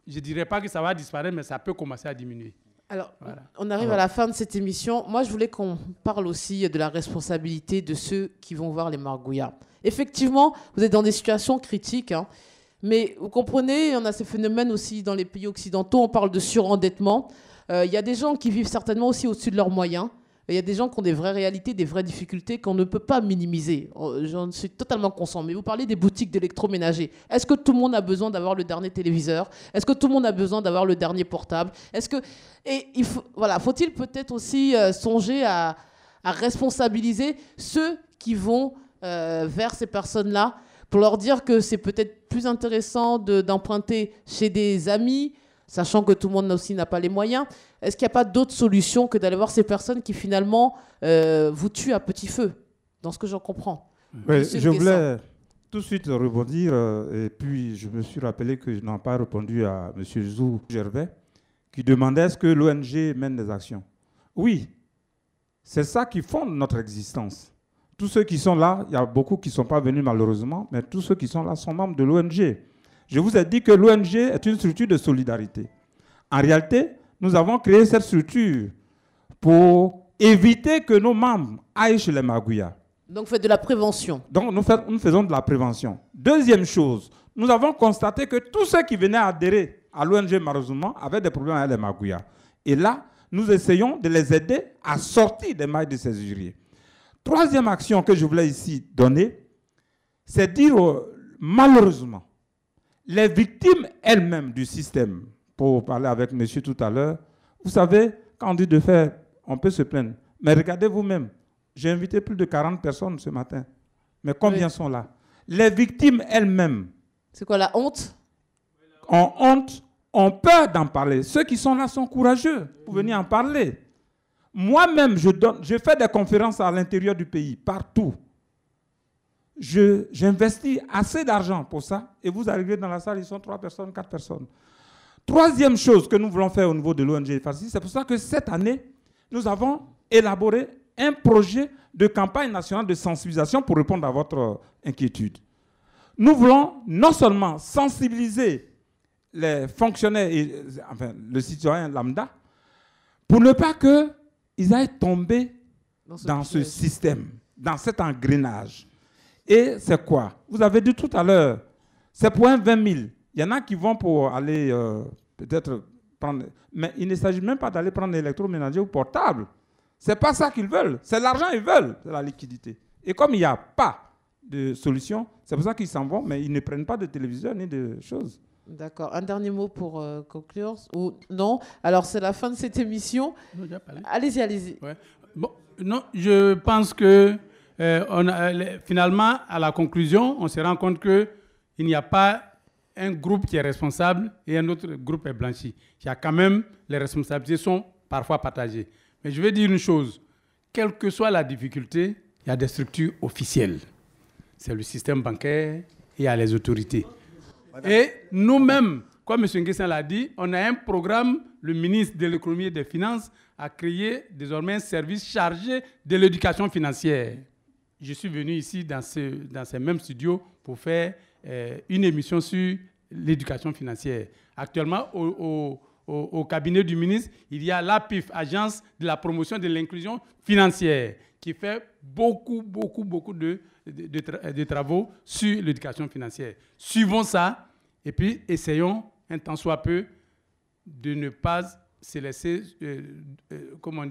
je ne dirais pas que ça va disparaître, mais ça peut commencer à diminuer. Alors, voilà. On arrive à la fin de cette émission. Moi, je voulais qu'on parle aussi de la responsabilité de ceux qui vont voir les margouillards. Effectivement, vous êtes dans des situations critiques, hein, mais vous comprenez, on a ces phénomènes aussi dans les pays occidentaux, on parle de surendettement. Il y a des gens qui vivent certainement aussi au-dessus de leurs moyens. Il y a des gens qui ont des vraies réalités, des vraies difficultés qu'on ne peut pas minimiser. J'en suis totalement conscient. Mais vous parlez des boutiques d'électroménager. Est-ce que tout le monde a besoin d'avoir le dernier téléviseur? Est-ce que tout le monde a besoin d'avoir le dernier portable? Faut-il peut-être aussi songer à responsabiliser ceux qui vont vers ces personnes-là pour leur dire que c'est peut-être plus intéressant d'emprunter chez des amis, sachant que tout le monde aussi n'a pas les moyens. Est-ce qu'il n'y a pas d'autre solution que d'aller voir ces personnes qui finalement vous tuent à petit feu, dans ce que j'en comprends? Oui, je voulais tout de suite rebondir, et puis je me suis rappelé que je n'ai pas répondu à M. Zou Gervais, qui demandait est-ce que l'ONG mène des actions. Oui, c'est ça qui fonde notre existence. Tous ceux qui sont là, il y a beaucoup qui ne sont pas venus malheureusement, mais tous ceux qui sont là sont membres de l'ONG. Je vous ai dit que l'ONG est une structure de solidarité. En réalité, nous avons créé cette structure pour éviter que nos membres aillent chez les magouillards. Donc, vous faites de la prévention. Donc, nous faisons de la prévention. Deuxième chose, nous avons constaté que tous ceux qui venaient adhérer à l'ONG malheureusement avaient des problèmes avec les magouillards. Et là, nous essayons de les aider à sortir des mailles de ces usuriers. Troisième action que je voulais ici donner, c'est dire malheureusement, les victimes elles-mêmes du système, pour parler avec monsieur tout à l'heure, vous savez, quand on dit de faire, on peut se plaindre. Mais regardez vous-même, j'ai invité plus de 40 personnes ce matin. Mais combien sont là? Les victimes elles-mêmes. C'est quoi, la honte? Ont honte, ont peur d'en parler. Ceux qui sont là sont courageux pour venir en parler. Moi-même, je fais des conférences à l'intérieur du pays, partout. J'investis assez d'argent pour ça, et vous arrivez dans la salle, ils sont 3 personnes, 4 personnes. Troisième chose que nous voulons faire au niveau de l'ONG FACI, c'est pour ça que cette année, nous avons élaboré un projet de campagne nationale de sensibilisation pour répondre à votre inquiétude. Nous voulons non seulement sensibiliser les fonctionnaires et le citoyen lambda pour ne pas qu'ils aillent tomber dans ce système, dans cet engrenage. Et c'est quoi? Vous avez dit tout à l'heure, c'est pour un 20 000. Il y en a qui vont pour aller peut-être prendre... Mais il ne s'agit même pas d'aller prendre l'électroménager ou portable. Ce n'est pas ça qu'ils veulent. C'est l'argent qu'ils veulent, c'est la liquidité. Et comme il n'y a pas de solution, c'est pour ça qu'ils s'en vont, mais ils ne prennent pas de téléviseur ni de choses. D'accord. Un dernier mot pour conclure ou non? Alors, c'est la fin de cette émission. Allez-y. Ouais. Bon, non, je pense que finalement, à la conclusion, on se rend compte qu'il n'y a pas un groupe qui est responsable et un autre groupe est blanchi. Il y a quand même, les responsabilités sont parfois partagées. Mais je vais dire une chose, quelle que soit la difficulté, il y a des structures officielles. C'est le système bancaire et il y a les autorités. Et nous-mêmes, comme M. Nguessan l'a dit, on a un programme, le ministre de l'économie et des finances a créé désormais un service chargé de l'éducation financière. Je suis venu ici dans ces mêmes studios pour faire une émission sur l'éducation financière. Actuellement, au cabinet du ministre, il y a l'APIF, Agence de la promotion de l'inclusion financière, qui fait beaucoup de travaux sur l'éducation financière. Suivons ça et puis essayons, un temps soit peu, de ne pas se laisser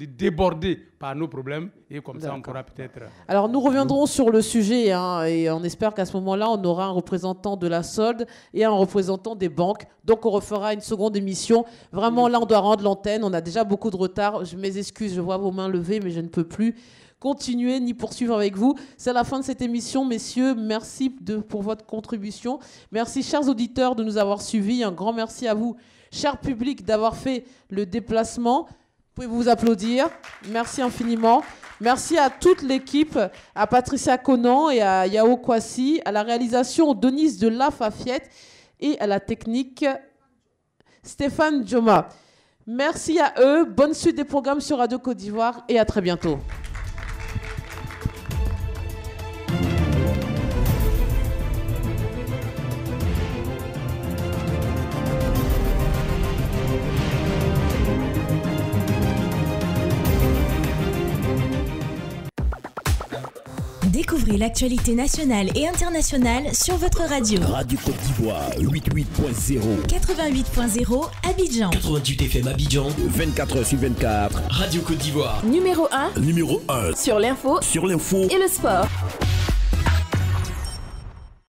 déborder par nos problèmes et comme ça on pourra peut-être... Alors nous reviendrons sur le sujet et on espère qu'à ce moment-là on aura un représentant de la solde et un représentant des banques. Donc on refera une seconde émission. Vraiment là on doit rendre l'antenne, on a déjà beaucoup de retard. Je m'excuse, je vois vos mains levées mais je ne peux plus continuer ni poursuivre avec vous. C'est la fin de cette émission, messieurs. Merci pour votre contribution. Merci, chers auditeurs, de nous avoir suivis. Un grand merci à vous, cher public, d'avoir fait le déplacement. Pouvez-vous vous applaudir? Merci infiniment. Merci à toute l'équipe, à Patricia Conan et à Yao Kwasi, à la réalisation Denise de La Fafiette et à la technique Stéphane Dioma. Merci à eux. Bonne suite des programmes sur Radio Côte d'Ivoire et à très bientôt. Découvrez l'actualité nationale et internationale sur votre radio. Radio Côte d'Ivoire 88.0 88.0 Abidjan 88 FM Abidjan 24h/24 Radio Côte d'Ivoire Numéro 1 sur l'info et le sport.